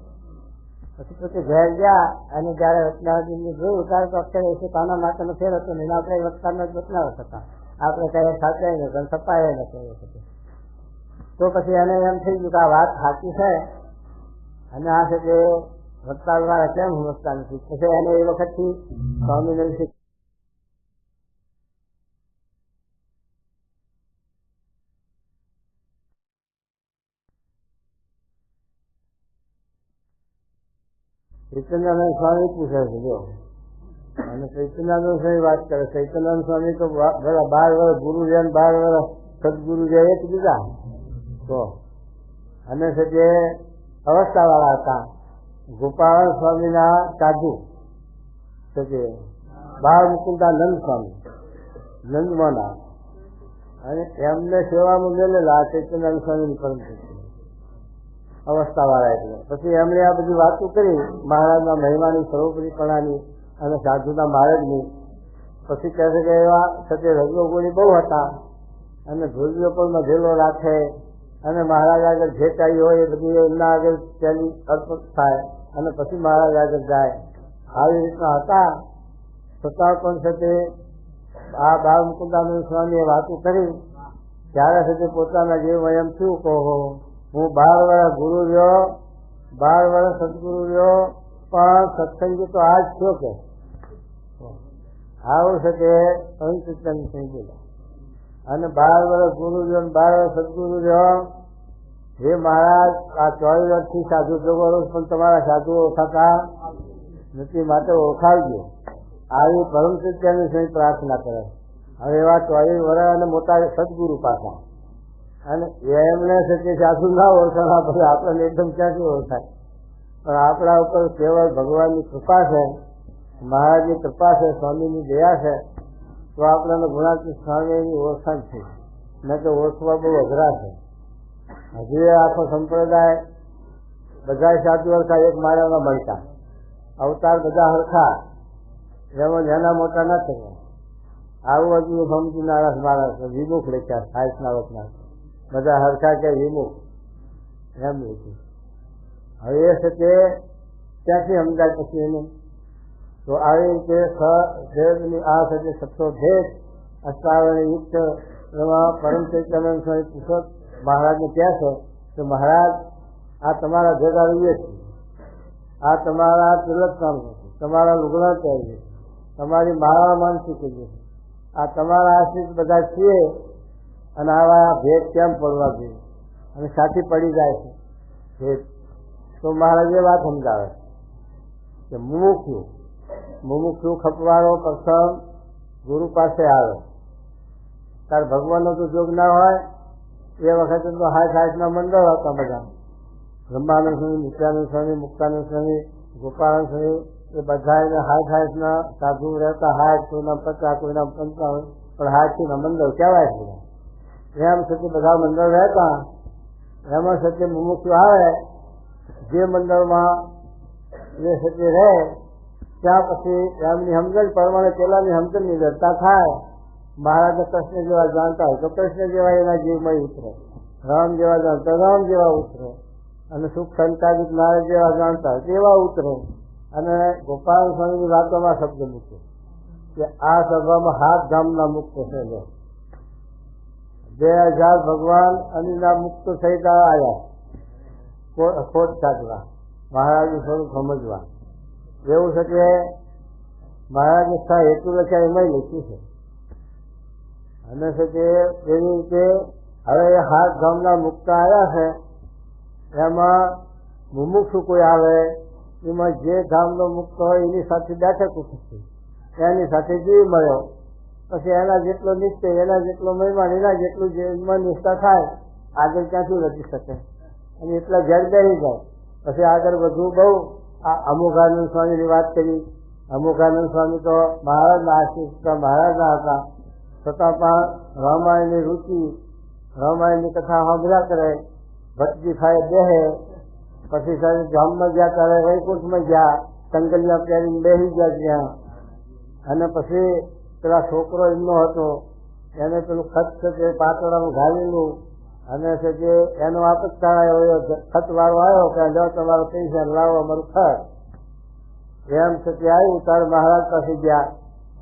પછી પોતે ઘેર ગયા અને જયારે વચનાવટ જોયું ત્યારે તો અક્ષર એસી કાના માટેનો ફેર હતો ને એના આપણે વચનાવટ વચનાવટ હતા. આપણે કઈ સાચાય ને સપાય ને કહી શકે. તો પછી એને એમ થઈ ગયું કે આ વાત સાચી છે અને આ છે કે વક્તાલ વાળા કેમ સમજતા નથી. પછી એને એ વખતથી સ્વામિનારાયણ ચૈતન્યાનંદ સ્વામી પૂછે છે જો, અને ચૈતન્યાનંદ સ્વામી વાત કરે. ચૈતન્યાનંદ સ્વામી તો 12 વર્ષ ગુરુ છે 12 વર્ષ સદગુરુ છે એક બીજા. તો અને છે જે અવસ્થા વાળા હતા ગોપાલ સ્વામીના સાધુ છે જે બાળ મુકુંદાનંદ સ્વામી નંદમાના, અને એમને સેવામાં મેળેલા ચૈતન્યાનંદ સ્વામીની પરંપરા અવસ્થા વાળા. એટલે પછી એમણે આ બધી વાતો કરી મહારાજના મહિમાની સર્વોપરીપણાની અને સાધુના મહારાજની. પછી કહે છે કે એવા સાથે રજોગુણી બહુ હતા અને ધોરીઓ પણ મધેલો રાખે અને મહારાજ આગળ જે કાંઈ હોય એ બધું એમના આગળ તેની અર્પણ થાય અને પછી મહારાજ આગળ જાય. આવી રીતના હતા. છતાં પણ સાથે આ બાળ મુકુંદાનંદ સ્વામીએ વાતો કરી ત્યારે સુધી પોતાના જીવમાં એમ શું કહો, હું 12 વર્ષ ગુરુ રહ્યો, 12 વર્ષ સદગુરુ રહ્યો, પણ સત્સંગી તો આજ થયો કે આવું છે કે અવિચિત્તાની સંગીલા. અને 12 વર્ષ ગુરુ રહ્યો ને 12 વર્ષ સદગુરુ રહ્યો. હે મહારાજ આ 24 વર્ષથી સાધુ જોગો પણ તમારા સાધુ ઓળખાતા નથી, માટે ઓળખાવજો. આવી પરમ સત્યાની સહી પ્રાર્થના કરે. હવે એવા 24 વર્ષ અને મોટા સદગુરુ પાછા અને એમને છે સાધુ ના ઓળખાવા પછી આપણને એકદમ ક્યાંથી ઓળખાય. પણ આપણા ઉપર કેવળ ભગવાનની કૃપા છે, મહારાજની કૃપા છે, સ્વામીની દયા છે, તો આપણને ગુણાતીત સ્વામીની ઓળખાણ છે. ન તો ઓળખવા બહુ અઘરા છે. હજી આખો સંપ્રદાય બધા સાધુ હરખા એક માળામાં મળતા, અવતાર બધા હરખા, એમાં નાના મોટા ના થયા. આવું હજુ સમજી નારાજ માણસ વિમુખ લેખ્યા સાહિત્યના વચના બધા હરખા કે વિમુખ એમ લખ્યું. હવે એ છે તે ક્યાંથી સમજાય પછી એને. તો આવી રીતે આ છે તે સત્તો ભેદ અષ્ટાવરણ યુક્ત એમાં પરમ ચૈતન્યાનંદ સ્વામી પૂછો મહારાજને કહે છે કે મહારાજ આ તમારા ભેગા રહીએ છીએ, આ તમારા તિલકકામ છે, તમારા લુગડા ચાહીએ, તમારી માળા માનસી કરીએ, આ તમારા આશ્રિત બધા છીએ અને આવા ભેદ કેમ પડવા જોઈએ અને સાથી પડી જાય છે ભેદ. તો મહારાજ એ વાત સમજાવે કે મુમુક્ષુ ખપવાળો પ્રથમ ગુરુ પાસે આવે ત્યારે ભગવાનનો તો જોગ ના હોય. એ વખતે તો 60 મંડળ હતા બધા, બ્રહ્માનંદ સ્વામી, નિત્યાનંદ સ્વામી, મુક્તાનંદ સ્વામી, ગોપાલ સ્વામી, એ બધા એને 60 સાધુ રહેતા. 60 કોઈના 50 કોઈના 55, પણ 60 મંડળ કહેવાય છે. એમ છતાં બધા મંડળ રહેતા. એમાં સત્ય મુમુક્ષુ આવે જે મંડળમાં એ સત્ય રહે ત્યાં પછી એમની સમજણ પ્રમાણે પેલાની સમજણની જડતા થાય. મહારાજ કૃષ્ણ જેવા જાણતા હોય તો કૃષ્ણ જેવા એના જીવમાં ઉતરે, રામ જેવા જાણતા રામ જેવા ઉતરે, અને સુખ સંતાદિક નારાયણ જેવા જાણતા હોય તેવા ઉતરે. અને ગોપાલ સ્વામીની વાતોમાં શબ્દ મૂકે કે આ સભામાં 7 ધામના મુક્ત છે. 2000 ભગવાન અનિના મુક્ત સહિત આવ્યા ખોટ કાઢવા, મહારાજનું સ્વરૂપ સમજવા. એવું છે કે મહારાજને હેતુ લખ્યા એમાં લખ્યું છે. અને છે કે એવી રીતે હવે 7 ધામના મુક્ત આવ્યા છે એમાં મુમુક્ષુ કોઈ આવે એમાં જે ધામનો મુક્ત હોય એની સાથે બેઠક ઉઠશે, એની સાથે જીવ મળ્યો, પછી એના જેટલો નિશ્ચય, એના જેટલો મહિમા, એના જેટલું જે નિષ્ઠા થાય આગળ ક્યાંથી વધી શકે, અને એટલા ઘેર બેસી જાય. પછી આગળ બધું બહુ આ અમુકાનંદ સ્વામીની વાત કરી. અમુકાનંદ સ્વામી તો મહારાજના આશીષ મહારાજના હતા, છતાં પણ રામાયણની રુચિ, રામાયણની કથા સાંભળ્યા કરે, ભટજી ખાય બેહે. પછી સાહેબ ગામમાં ગયા ત્યારે વૈકુંઠમાં ગયા, સંગલિયા પહેરીને બેસી ગયા ત્યાં. અને પછી પેલા છોકરો એમનો હતો, એને પેલું ખત છે તે પાતળામાં ઘાલેલું, અને છે જે એનો આપતકાળ આવ્યો, ખત વાળો આવ્યો કે લો તમારો પૈસા લાવો અમારું ખત, એમ છે તે આવ્યું ત્યારે મહારાજ પાસે ગયા.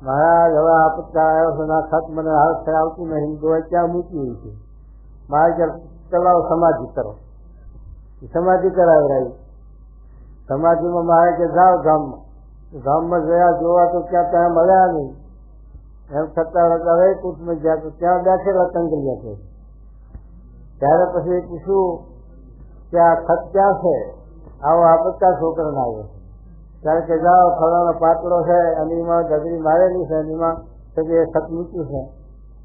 મહારાજ હવે આપતકાળ આવ્યો છે, ના ખત મને હાથ આવતું નહીં, તો ક્યાં મૂકી છે. મહારાજ ચલાવો સમાધિ કરો. સમાધિ કરાવી રહી. સમાધિમાં મહારાજ કે જાઓ ગામમાં. ગામમાં ગયા, જોવા તો ત્યાં મળ્યા નહીં. એમ છતાં વૈકુંઠમાં ગયા તો ત્યાં બેઠેલા કંગલિયા છે. ત્યારે પછી પૂછ્યું કે આ ખત ક્યાં છે, આવો આપતકાળ છોકરાને આવ્યો. ત્યારે કે જાઓ ફલાનો પાતળો છે અને એમાં ગગડી મારેલી છે, એમાં એ ખત મૂક્યું છે.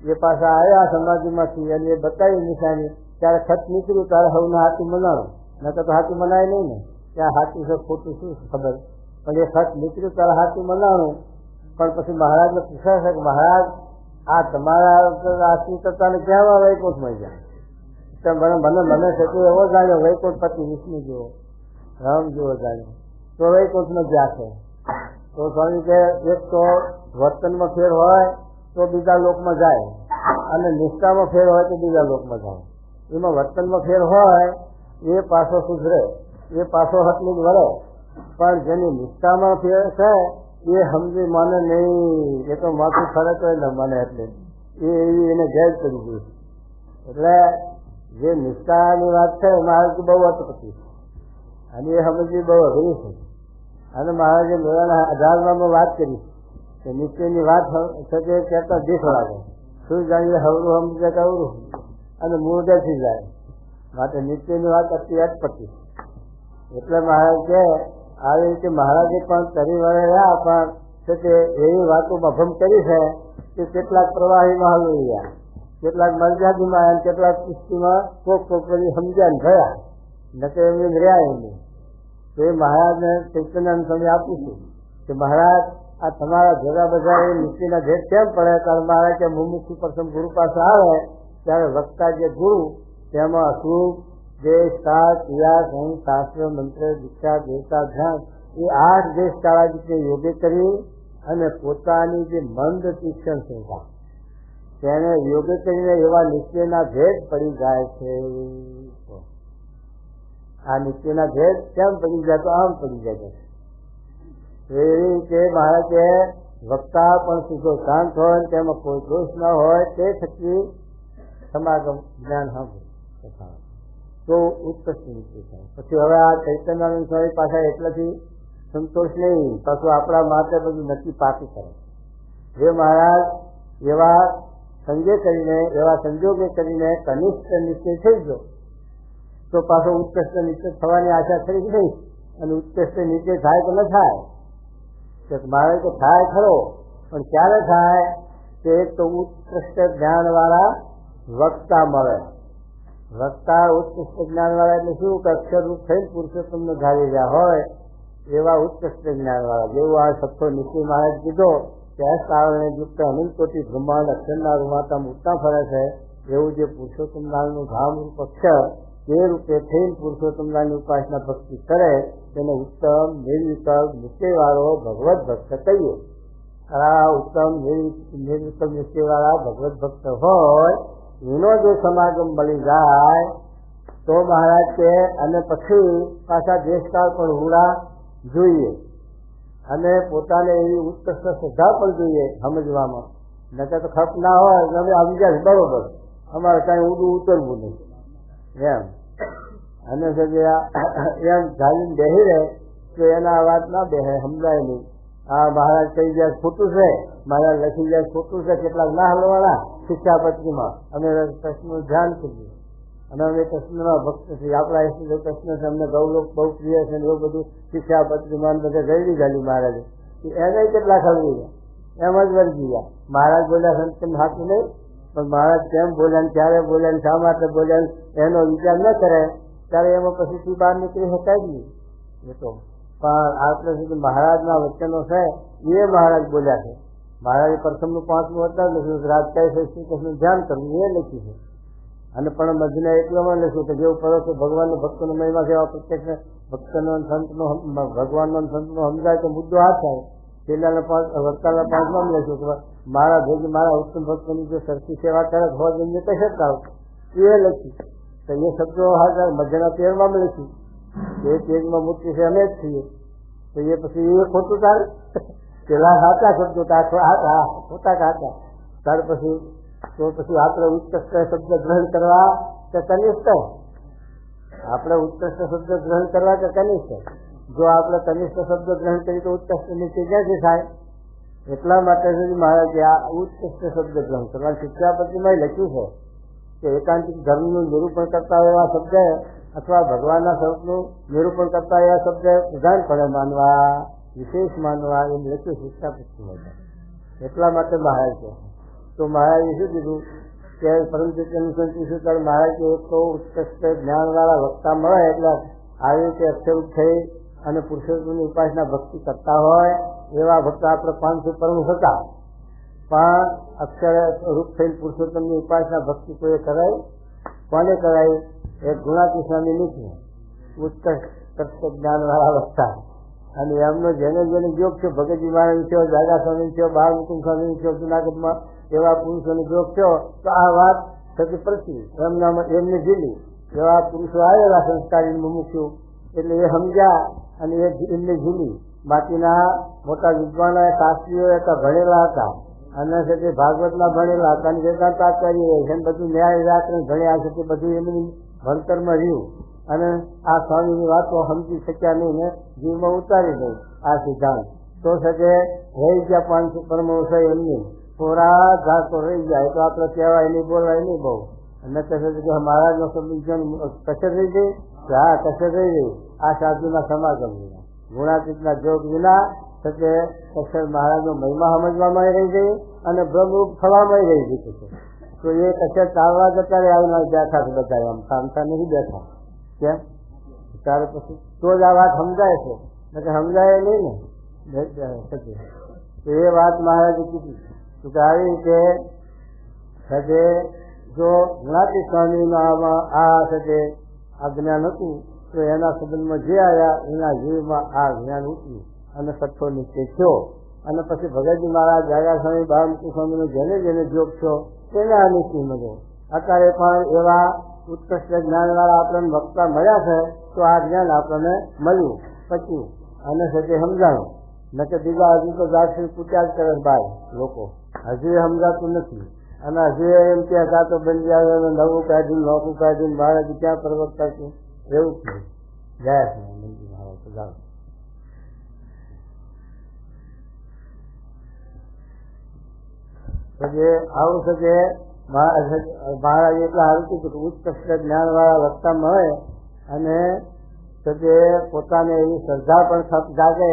એ પાછા આવ્યા સમાધિમાંથી અને એ બતાવી નિશાની. ત્યારે ખત નીકળ્યું ત્યારે સૌને હાથી મનાણું, નકર તો હાથી મનાય નહીં ને, ત્યાં હાથી છે ખોટું શું ખબર. પણ એ ખત નીકળ્યું ત્યારે હાથી મનાણું. પણ પછી મહારાજને પૂછાય છે કે મહારાજ આ તમારા આશ્રિત કરતા ને ક્યાં વૈકુંઠમાં ગયા? મને છે તો એવો જાણ્યો વૈકુંઠપતિ વિષ્ણુ જેવો, રામ જેવો જાણ્યો, તો વૈકુંઠમાં ગયા છે. તો સ્વામી કે એક તો વર્તનમાં ફેર હોય તો બીજા લોકમાં જાય, અને નિષ્ઠામાં ફેર હોય તો બીજા લોકમાં જાય. એમાં વર્તનમાં ફેર હોય એ પાછો સુધરે, એ પાછો હટલી વળે. પણ જેની નિષ્ઠામાં ફેર છે એ સમજી મને નહીં, એ તો માથું ફરે તો ન મને, એટલે એ એને ગેર કરી દે. એટલે જે નિષ્ઠાની વાત છે મહારાજ બહુ અટપટી, અને એ સમજવી બહુ અઘરી છે. અને મહારાજે મેળાના 18માં વાત કરી કે નિત્યની વાત છે તે કહેતા દીઠ લાગે, શું જાણીએ હવરું સમજે કવરું, અને મૂળદેથી જાય. માટે નિત્યની વાત અતિ અટપટી. એટલે મહારાજ કે આવી રીતે મહારાજે પણ કરી વળ્યા, પણ છે તે એવી વાતોમાં ભમ કરી છે કે કેટલાક પ્રવાહીમાં હલવી ગયા, કેટલાક મર્યાદીમાં આવ્યા, કેટલાક પુષ્ટિમાં કોક કરી સમજ્યા ને ગયા, નકે એમને રહ્યા એમને. તો એ મહારાજને ચૈતન્યાનંદ સ્વામી આપીશું કે મહારાજ આ તમારા જગા બધા એ નીતિના ભેદ કેમ પડે? કારણ મહારાજ કે મુમુક્ષુ પ્રથમ ગુરુ પાસે આવે ત્યારે વક્તા જે ગુરુ તેમાં અશુભ, દેશ, કાળ, ક્રિયા, સંગ, શાસ્ત્ર, મંત્ર, દીક્ષા, દેવતા, ધ્યાન એ 8 દેશ કાળા રીતે યોગ્ય કરી અને પોતાની જે મંદ તીક્ષણ સંખ્યા તેને યોગ્ય કરીને એવા નિશ્ચયના ભેદ પડી જાય છે. આ નિત્યના ભેદ કેમ પડી જાય? તો આમ પડી જાય. એવી રીતે મહારાજે વક્તા પણ સીધો શાંત હોય, તેમાં કોઈ દોષ ન હોય, તે થકી સમાગમ જ્ઞાન સાંભળે તો ઉત્કૃષ્ટ નિત્ય થાય. પછી હવે આ ચૈતન્યાનંદ સ્વામી પાછા એટલાથી સંતોષ નહીં, પાછું આપણા માટે બધું નક્કી પાકી કરે. જે મહારાજ એવા સંજય કરીને, એવા સંજોગે કરીને કનિષ્ઠ નિશ્ચય થઈ ગયો તો પાછો ઉત્કૃષ્ટ નિશ્ચય થવાની આશા ખરી નહીં. અને ઉત્કૃષ્ટ નિશ્ચય થાય કે ન થાય? મારે તો થાય ખરો, પણ ક્યારે થાય? તે તો ઉત્કૃષ્ટ જ્ઞાન વાળા વક્તા મળે. વક્તા ઉત્કૃષ્ટ જ્ઞાન વાળા એટલે શું કે અક્ષરરૂપ થઈને પુરુષોત્તમને ધારી રહ્યા હોય એવા ઉત્કૃષ્ટ જ્ઞાન વાળા. જેવું આ સત્તો નિશ્ચય મહારાજ કીધો કે કારણે યુક્ત અનંત કોટી બ્રહ્માંડ અક્ષરના રૂમાતા મૂકતા ફરે છે, એવું જે પુરુષોત્તમ નામનું ધામ રૂપ અક્ષર તે રૂપે થઈને પુરુષોત્તમ નામની ઉપાસના ભક્તિ કરે તેને ઉત્તમ નિર્વિકલ્પ નિશ્ચયવાળો ભગવત ભક્ત કહીએ. આ ઉત્તમ નિર્વિકલ્પ નિશ્ચયવાળા ભગવત ભક્ત હોય એનો જો સમાગમ મળી જાય તો મહારાજ કે અને પછી પાછા દેશકાળ પણ હુડા જોઈએ અને પોતાને એવી ઉત્કૃષ્ટ શ્રદ્ધા પણ જોઈએ સમજવામાં. નકર તો ખપ ના હોય અમે આવી જાય બરોબર, અમારે કાંઈ ઊંડું ઉતરવું નહીં એમ. અને એમ ઝાલીને બેસી રહે તો એના વાત ના બેસે, સમજાય નહીં. આ મહારાજ કહી જાય ખોટું છે, મહારાજ લખી જાય ખોટું છે, કેટલાક ના હલવાના શિક્ષાપત્રીમાં અમે પ્રશ્નનું ધ્યાન કરીએ. અને અમે કૃષ્ણના ભક્ત છીએ, આપણા ઈષ્ટદેવ કૃષ્ણ છે, અમને ગૌલોક બહુ પ્રિય છે, એવું બધું શિક્ષા પત્રીમાન બધા ગઈ દીધાલી મહારાજે. એને કેટલા ખબર એમ જ વર્ગી ગયા. મહારાજ બોલ્યા સંત હાથું નહીં, પણ મહારાજ કેમ બોલ્યા ને ક્યારે બોલ્યા ને શા માટે બોલ્યા એનો વિચાર ન કરે ત્યારે એમાં પછી બહાર નીકળી શકાય જ નહીં. એ તો પણ આટલે સુધી મહારાજના વચનો છે એ મહારાજ બોલ્યા છે. મહારાજે પ્રથમનું 5મું અવતાર લખ્યું, રાજકાય શ્રી કૃષ્ણ ધ્યાન કરવું એ લખ્યું છે. અને પણ મધ્યના એટલામાં લખ્યું કે જેવું કરો છો ભગવાનનો ભક્તનો મહિમા છે, એવા પ્રત્યક્ષ ભક્તનો સંતનો ભગવાનનો સંતનો સમજાય તો મુદ્દો આ થાય. છેલ્લાના વક્તાના 5માં લખ્યું કે મારા ભેગી મારા ઉત્તમ ભક્તોની જો સરખી સેવા કરે હોય એમને કઈ શકતા એ લખ્યું. તો એ શબ્દો હા મધ્યના 13માં લખ્યું. એ તેજમાં મૂર્તિ છે અમે જ છીએ. તો એ પછી એ ખોટું તારે પેલા સાચા શબ્દો ખોટા કાચા ત્યાર પછી તો પછી આપણે ઉત્કૃષ્ટ શબ્દ ગ્રહણ કરવા કે કનિષ્ઠ? આપણે ઉત્કૃષ્ટ શબ્દ ગ્રહણ કરવા કે કનિષ્ઠ? જો આપણે કનિષ્ઠ શબ્દ ગ્રહણ કરીએ તો ઉત્કૃષ્ટ નીચે ક્યાંથી થાય? એટલા માટે મહારાજે આ ઉત્કૃષ્ટ શબ્દ ગ્રહણ કરવા શિક્ષાપત્રીમાં લખ્યું છે કે એકાંતિક ધર્મનું નિરૂપણ કરતા એવા શબ્દ અથવા ભગવાનના સ્વરૂપનું નિરૂપણ કરતા એવા શબ્દ પ્રધાનપણે માનવા, વિશેષ માનવા એમ લખ્યું શિક્ષાપત્રીમાં. એટલા માટે મહારાજ છે. તો મહારાજે શું કીધું કે પરમ સત્યનું સંતોષ મહારાજ એક તો ઉત્કૃષ્ટ જ્ઞાનવાળા વક્તા મળે એટલે આવી રીતે અક્ષરરૂપ થઈ અને પુરુષોત્તમની ઉપાસના ભક્તિ કરતા હોય એવા ભક્ત આપણે 500 પ્રમુખ હતા. પણ અક્ષર રૂપ થઈને પુરુષોત્તમની ઉપાસના ભક્તિ કોઈ કરાય? કોને કરાય? એક ગુણાતી સ્વામી નીકળે ઉત્કૃષ્ટ જ્ઞાનવાળા વક્તા. અને એમનો જેને જેને યોગ છે, ભગતજી મહારાજ થયો, દાદા સ્વામી થયો, બાળમુકુંદ સ્વામી થયો, જુનાગઢમાં એવા પુરુષોનો યોગ થયો તો આ વાત થતી પડતી એમને જીલી એવા પુરુષો આવેલા સંસ્કારી મૂક્યું એટલે એ સમજ્યા અને એમને ઝીલી. બાકીના મોટા વિદ્વાનો શાસ્ત્રીઓ હતા, ભણેલા હતા અને સાથે ભાગવતના ભણેલા હતા અને વેદાંત આચાર્ય છે, બધું ન્યાય વ્યાકરણ ભણ્યા છે, તે બધું એમની ભણતરમાં રહ્યું અને આ સ્વામીની વાતો સમજી શક્યા નહીં ને જીવમાં ઉતારી દઈ આ સિદ્ધાંત. તો સજે રહી ગયા 500 પરમહંસ એમની થોડા ઘાતો રહી જાય તો આપણે કહેવાય નહીં, બોલાય નહીં બહુ. અને કહે મહારાજનો કસર રહી ગઈ, હા કસર રહી ગઈ આ સાધુના સમાગમ વિના, ગુણાતીતના જોગ વિના સજે કસર મહારાજનો મહિમા સમજવામાં રહી ગઈ અને બ્રહ્મરૂપ થવામાં રહી ગઈ છે. તો એ કસર ચાલવા જતા આવીને બેઠા છે બધા, આમ સામતા નહીં બેઠા. કેમ? ત્યારે પછી તો જ આ વાત સમજાય છે, સમજાય નહીં ને. તો એ વાત મહારાજે કીધી કે આવી રીતે સજે જો જ્ઞાતિ સ્વામીનામાં આ સજે આ જ્ઞાન હતું તો એના સંબંધમાં જે આવ્યા એના જીવમાં આ જ્ઞાન ઉઠ્યું અને સઠ્ઠો નીચે થયો. અને પછી ભગતજી મહારાજ, દાદા સ્વામી, બાળમુકુંદ સ્વામીનો જેને જેને જોગ થયો તેને આ નિશ્ચય મળ્યો. અત્યારે પણ એવા ઉત્કૃષ્ટ જ્ઞાનવાળા આપણને વક્તા મળ્યા છે તો આ જ્ઞાન આપણને મળ્યું પચ્યું અને સજે સમજાણું. ન કે બીજા હજુ તો દાક્ષિણ પૂછ્યા જ કરે ભાઈ લોકો, હજુ એ સમજાતું નથી. અને હજુ એમ કે તો બની આવે નવું કાઢ્યું, નોખું કાઢ્યું, મહારાજ ક્યાં પ્રવક્તા છે એવું જ જાય છે. મંદિર આવે તો જાઓ. આવું છે કે મહારાજ એટલા સારું કીધું કે ઉત્કૃષ્ટ જ્ઞાન વાળા વક્તા મળે અને સજે પોતાને એવી શ્રદ્ધા પણ જાગે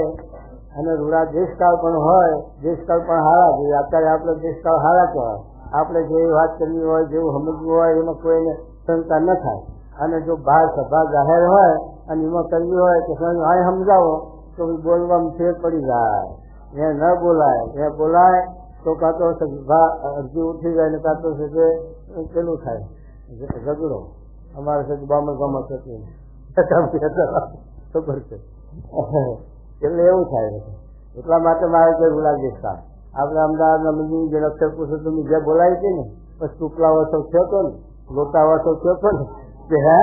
અને રૂડા દેશકાળ પણ હોય, દેશકાળ પણ હારા જોઈએ. અત્યારે આપણે દેશકાળ હારા કહેવાય, આપણે જેવી વાત કરવી હોય, જેવું સમજવું હોય એમાં કોઈને શંકા ન થાય. અને જો બહાર સભા જાહેર હોય અને એમાં કરવી હોય તો અહીં સમજાવો તો બોલવામાં ફેર પડી જાય. એ ન બોલાય, એ બોલાય તો કાં તો અરજી ઉઠી જાય ને કાં તો પેલું થાય ઝઘડો. અમારે સાથે બામણ ગામમાં થતું ખબર છે એટલે એવું થાય. એટલા માટે મારે કોઈ રૂડા દેખતા આપણે અમદાવાદના મંદિરની જે અક્ષર પુરુષોત્તમ જે બોલાવી હતી ને પછી ટુકલા વસો થયો હતો ને, લોટા વસો થયો હતો ને કે હે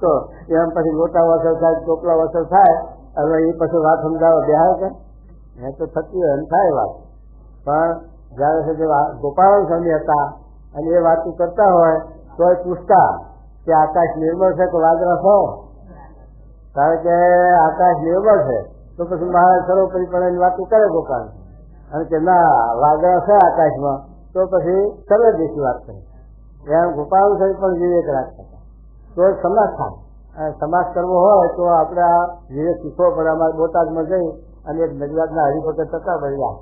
તો એમ પછી લોટા વસર થાય, ટોકલા વસર થાય. હવે એ પછી વાત સમજાવે બેહાય કે એ તો થતી હોય એમ થાય વાત. પણ જયારે છે ગોપાલ સ્વામી હતા અને એ વાતો કરતા હોય તો એ પૂછતા કે આકાશ નિર્મળ છે કે વાદળા છો? કારણ કે આકાશ નિર્મળ છે તો પછી મહારાજ સર્વોપરી પણ વાતો કરે ગોપાલ, અને કે ના વાદળા છે આકાશમાં તો પછી સર્વદેશી વાત કરે. એમ ગોપાલ સાહેબ પણ વિવેક રાખતા હતા. તો સમાજ થાય, સમાજ કરવો હોય તો આપણે આ વિવેક શીખવો પડે. અમારે બોટાદમાં જઈ અને એક નડિયાદના હરિભગત હતા ભૈયા,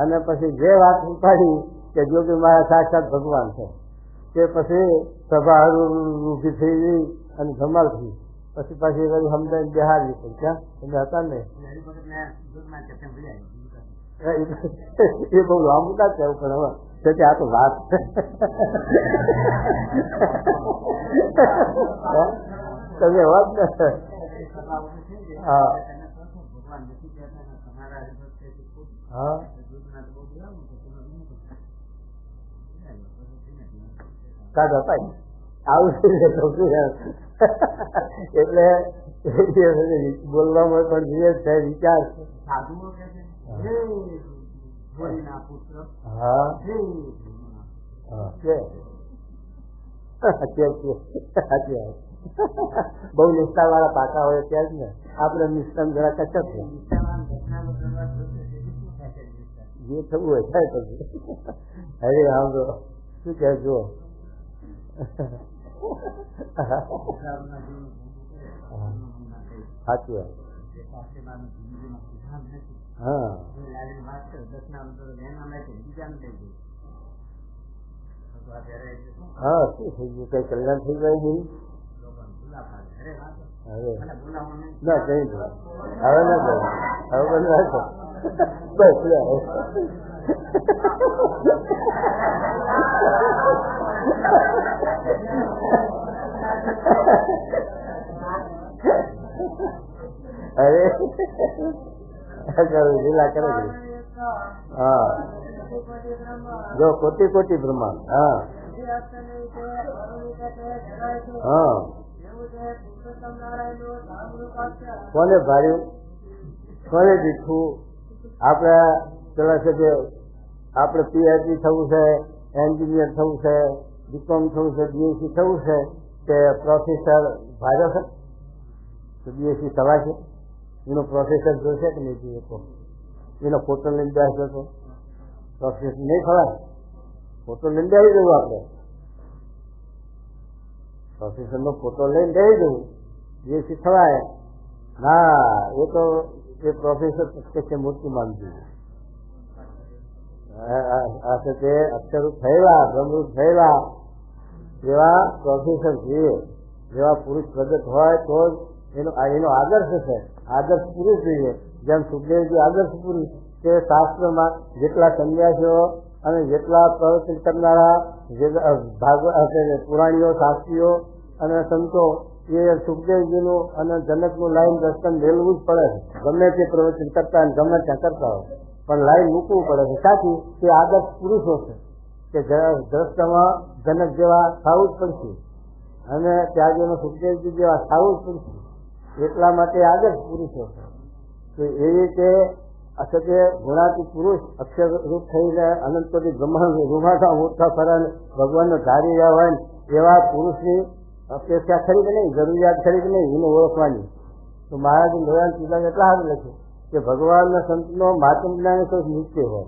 અને પછી જે વાત ઉપાડી કે જોગી મારા સાક્ષાત ભગવાન છે, તે પછી સભા ઊભી થઈ ગઈ અને ધમાલ થઈ. પછી પાછી સમજાય બિહાર નીકળી. ક્યાં તમે હતા ને એ બહુ લાંબુ ના કહેવું પણ હવે આ તો વાત તમે વાત ને. હા હા કાઢો ભાઈ આવું એટલે બોલવામાં પણ વિવેક છે, વિચાર છે. બહુ નિષ્ઠા વાળા પાકા હોય ત્યાં જ ને આપણે નિષ્ઠા જરા કચક છે. જે થવું હોય થાય પછી. હવે આમ તો શું કે જુઓ સાચી વાત. હા હા શું થઈ ગયું? કઈ કલ્યાણ થઈ જાય નહીં? હવે ના કઈ હવે ના કહે હવે બધું રાખો બસ અરે લીલા કરે છે. હા જો કોટી કોટી બ્રહ્માંડ. હા હા કોને ભાર્યું કોને દીઠું? આપણે પેલા છે કે આપણે પીએચડી થવું છે, એન્જિનિયર થવું છે, બીકોમ થવું છે, બીએસસી થવું છે કે પ્રોફેસર ભાર્યો છે તો બીએસસી થવા છે? એનો પ્રોફેસર જોશે કે નહીં જોઈએ? તો એનો ફોટો લઈને બેસતો તો પ્રોફેસર નહીં ખવાય. ફોટો લઈને બેસી જવું, આપણે પ્રોફેસર નો ફોટો લઈને બેસી જવું, બીએસસી થવાય ના? એ તો એ પ્રોફેસર પ્રત્યક્ષ મૂર્તિ માનતી. આ તે અક્ષરરૂપ થયેલા બ્રહ્મરૂપ થયેલા એવા પ્રોફેસર જોઈએ, જેવા પુરુષ પ્રગટ હોય તો એનો આદર્શ છે. આદર્શ પુરુષ જોઈએ. જેમ સુખદેવજી આદર્શ પુરુષ તે શાસ્ત્રમાં જેટલા સંન્યાસીઓ અને જેટલા પ્રવચન કરનારા પુરાણીઓ, શાસ્ત્રીઓ અને સંતો એ સુખદેવજીનું અને જનકનું લાઈન દર્શન મેળવું જ પડે છે. ગમે તે પ્રવચન કરતા અને ગમે ત્યાં કરતા હોય પણ લાઈન મૂકવું પડે છે. સાચી તે આદર્શ પુરુષો છે કે દ્રષ્ટામાં જનક જેવા થવું જ પડશે અને ત્યાગીનો સુખદેવજી જેવા થવું જ પડશે. એટલા માટે આદર્શ પુરુષો છે. તો એ રીતે અસત્ય ગુણાતી પુરુષ અક્ષર રૂપ થઈને અનંત કોટી બ્રહ્માંડ રૂમાઠા મોટા ફરે ભગવાનનો ધારી રહ્યા હોય એવા પુરુષની અપેક્ષા ખરી કે નહીં, જરૂરિયાત ખરી કે નહીં એને ઓળખવાની. તો મહારાજ લોયાન સીધા એટલા હાથ લખે કે ભગવાનના સંતનો મહાત્મ જ્ઞાન કોઈ નીચે હોય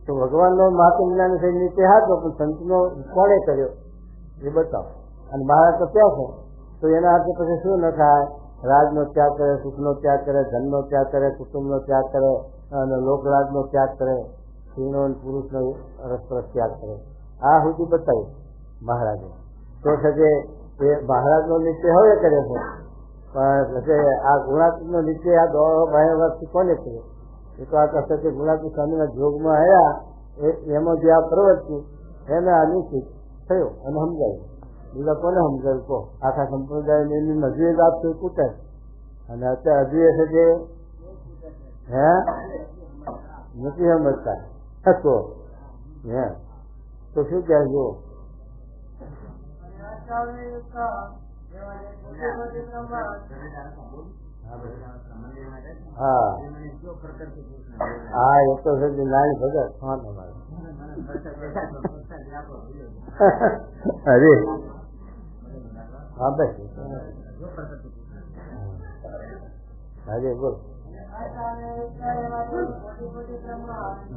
તો ભગવાનનો મહાત્મ જ્ઞાન કોઈ નીચે હાથો પણ સંતનો કોણે કર્યો એ બતાવો. અને મહારાજ તો ક્યાં છે તો એના હાથે પછી શું ન થાય? રાજનો ત્યાગ કરે, સુખનો ત્યાગ કરે, ધનનો ત્યાગ કરે, કુટુંબનો ત્યાગ કરે અને લોકરાજનો ત્યાગ કરે, સ્ત્રીનો પુરુષનો રસપ્રસ ત્યાગ કરે. આ સુધી બતાવ્યું મહારાજે. તો છે એ મહારાજનો નિશ્ચય હવે કરે છે પણ આ ગુણાત્મકનો નિશ્ચય આ 2 વર્ષથી કોને કર્યો? એ તો આ કશે તે ગુણાત્મક સ્વામીના જોગમાં આવ્યા એમાં જે આ પ્રવર્ત્યું એને આ નિશ્ચિત થયો અને સમજાયું. બીજા કોને સમજાયું? કહો આખા સંપ્રદાય એની હજુ જ આપશે કૂટે અને અત્યારે હજુ એ છે કે હે નથી સમજતા તો હે તો શું કહેજો? હા હા એ તો છે નાની ભગત અરે હા બસ અરે બોલ.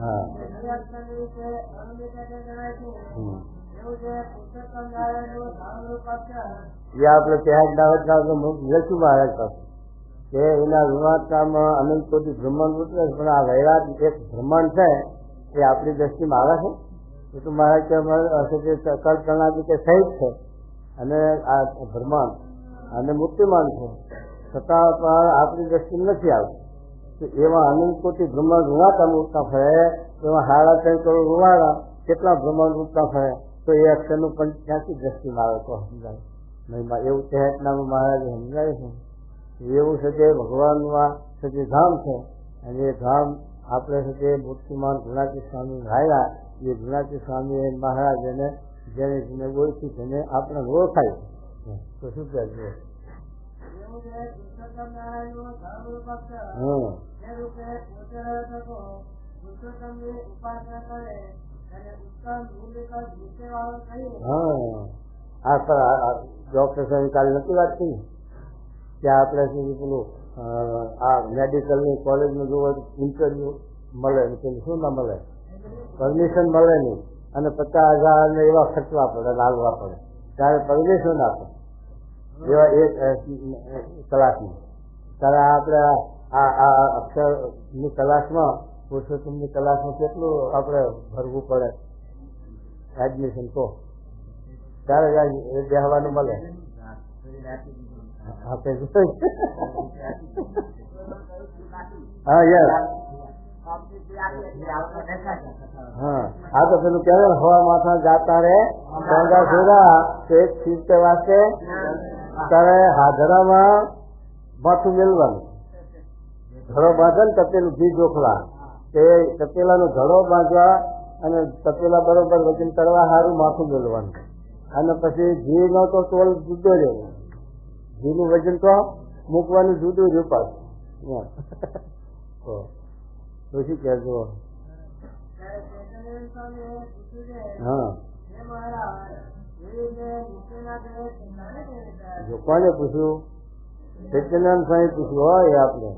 હા જે આપણે ત્યાં દાવતના લખ્યું મહારાજ પાસે કે એના વિવાદતામાં અનંત કોટી બ્રહ્માંડ ઉતરે, પણ આ વૈરાગ એક બ્રહ્માંડ છે એ આપણી દ્રષ્ટિમાં આવે છે. એ તો મહારાજ કે કલ્પનાથી કે સહિત છે અને આ બ્રહ્માંડ અને મૂર્તિમાન છે, છતાં પણ આપણી દ્રષ્ટિમાં નથી આવતું. તો એવા અનંત કોટી બ્રહ્માંડ રૂવાતા ઉઠતા ફરે, એમાં 3.5 કરોડ રૂવાડા કેટલા બ્રહ્માંડ ઉઠતા ફરે, તો એ અક્ષરનું પણ ક્યાંથી દ્રષ્ટિમાં આવે તો સમજાય મહિમા. એવું તેનામાં મહારાજે સમજાય છે. એવું છે કે ભગવાનનું આ છે ધામ છે, અને એ ધામ આપણે છે તે મૂર્તિમાન ગુણાતી સ્વામી આવ્યા, એ ગુણાતી સ્વામી મહારાજ એને જેને ઓળખી તેને આપણે ઓળખાય. તો શું કહેજો ડોક્ટર સાહેબ કાલે નથી વાત કરી કે આપણે પેલું આ મેડિકલની કોલેજમાં જોવો ઇન્ટરવ્યુ મળે ને શું ના મળે, પરમિશન મળે નહીં, અને 50,000 ને એવા ખર્ચવા પડે, લાગવા પડે, ત્યારે પરમિશન આપે એવા એક કલાકની. ત્યારે આપણે આ અક્ષરની ક્લાસમાં પુરુષોત્તમની ક્લાસમાં કેટલું આપણે ભરવું પડે એડમિશન, તો ત્યારે બેહવાનું મળે. હા યાર, હા તો પેલું કેવાય હવા માથા જાતા રે ગંગા સુરા, તો એક શીર્ષે વાંચે ત્યારે હાજરામાં માથું મેળવાનું, ઘડો બાંધે ને તપેલું ઘી જોખવા, તે તપેલાનો ઘડો બાંધવા અને તપેલા બરોબર વજન કરવા સારું માથું મેળવાનું, અને પછી ઘી નો તો તોલ જુદો રહ્યો, ઘીનું વજન તો મૂકવાનું જુદું રહ્યું પાછું. તો શું કહેજો? હા જો કોને પૂછ્યું? સત્યનારાયણ સ્વામી પૂછ્યું હોય આપણે.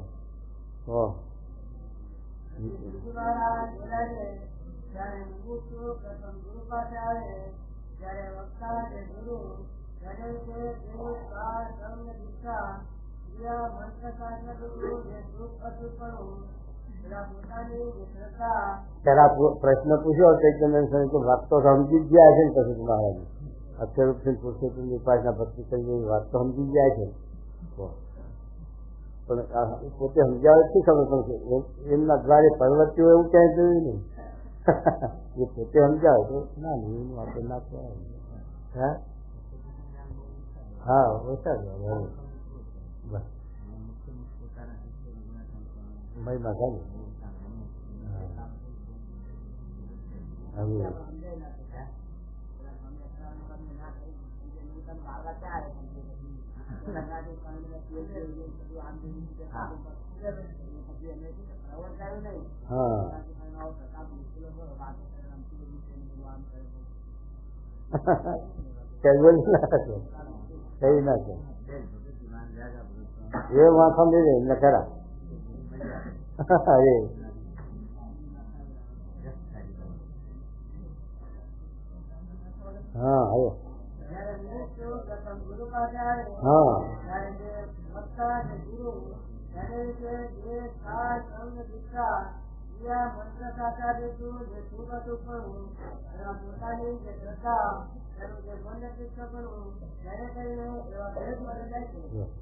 પ્રશ્ન પૂછ્યો સત્યનારાયણ સ્વામી, તો વાત તો સમજી જ ગયા છે ને. પછી મહારાજ અક્ષર પુરુષોત્તમ ઉપાસના ભક્તિ કરી વાત તો સમજી ગયા છે, પણ પોતે સમજાવે શું ખબર પડશે? એમના દ્વારે પરવર્તીઓ એવું ક્યાંય જોયું નહીં. એ પોતે સમજાવે તો ના નહીં, એનું આપણે ના કહેવાય. હા ઓછા બસ મહિમા થાય ને. એ વાંખા મેળે એમને ખરા. હા હવે હા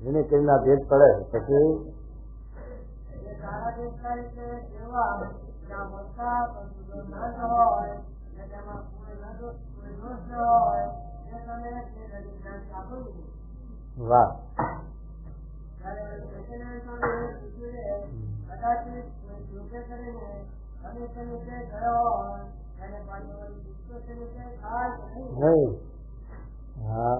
એને કરીને ભેદ પડે પછી વાહ હા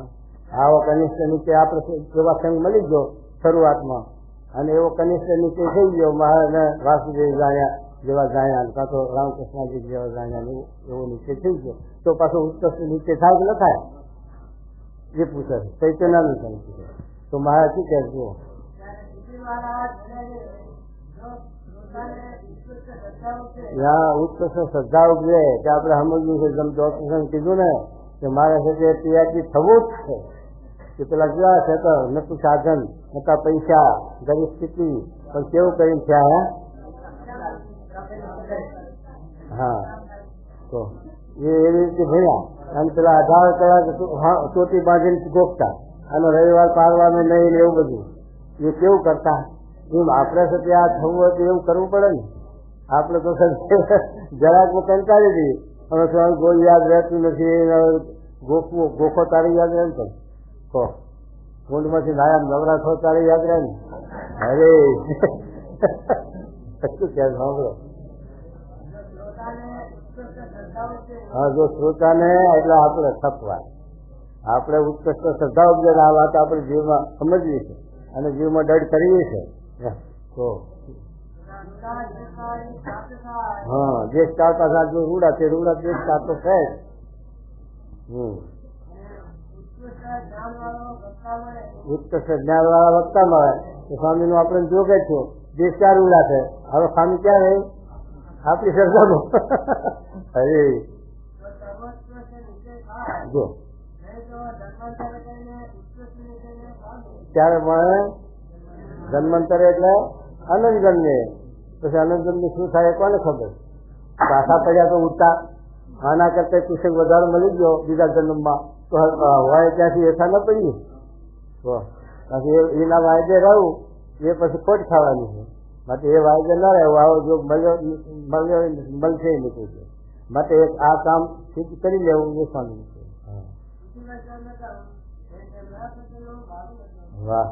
આવો કનિષ્ઠ નીચે આપણે એવા સંઘ મળી ગયો શરૂઆતમાં, અને એવો કનિષ્ઠ નીચે થઈ ગયો મહારાજ વાસુદેવ જાણ્યા જેવા જાણ્યા, કાં તો રામકૃષ્ણજી જેવા જાણ્યા, એવો નીચે થઈ ગયો તો પાછો ઉત્કર્ષ નીચે થાય કે ન થાય એ પૂછે ચૈતન્યનું સંઘ પૂછે. તો મહારાજ શું કહે જુઓ, ઉત્કર્ષ શ્રદ્ધા ઉપજે કે આપણે સમજવું છે. જેમ ડોક્ટર કીધું ને કે મારે છે તે પીએચડી થવું જ છે. કે પેલા કેવા છે તો નતું સાધન, નતા પૈસા, ગરીબ સ્થિતિ, પણ કેવું કરીને થયા? હા, તો એવી રીતે ભણ્યા અને પેલા 18 કલાક ચોટી બાંધીને ગોખતા અને રવિવાર પાડવાનું નહીં ને એવું બધું. એ કેવું કરતા? એમ આપણે છે ત્યાં થવું હોય તો એવું કરવું પડે ને. આપણે તો જરાક કંટાળી દઈએ. હવે સ્વામી કોઈ યાદ રહેતું નથી, ગોખો તારી યાદ રહે ને તો કુંડમાંથી નાયા નવરા થો તારી યાદ રહે ને. અરે શું કે સાંભળો. હા, જો શ્રોતાને એટલે આપણે થપવા, આપણે ઉત્કૃષ્ટ શ્રદ્ધાઓ બધાને આ વાત આપણે જીવમાં સમજવી છે અને જીવમાં દઢ કરવી છે. તો હા, જે ચાલતા સાથે રૂડા તે રૂડા તે ચાલતો છે. ઉત્કૃષ્ટ જ્ઞાન વાળા વક્તા મળે તો સ્વામી નું આપણે જોગે છો. દેશ ક્યાં રૂડા છે, હવે સ્વામી ક્યાં રહે? આપણી શ્રદ્ધામાં. અરે જો ત્યારે મળે જન્માંતરે એટલે આનંદ જન્મે. પછી આનંદ જન્મે શું થાય કોને ખબર? પાછા પડ્યા તો ઉઠતા આના કરતા કુશક વધારે મળી ગયો બીજા જન્મમાં તો હોય ત્યાંથી એઠા ન પડી. તો પછી એના વાયદે રહું એ પછી ખોટ ખાવાની છે. માટે એ વાયદે ના રહેવું. આવો જો મળશે નીકળી માટે એક આ કામ સિદ્ધ કરી લેવું એ સ્વામી છે. વાહ.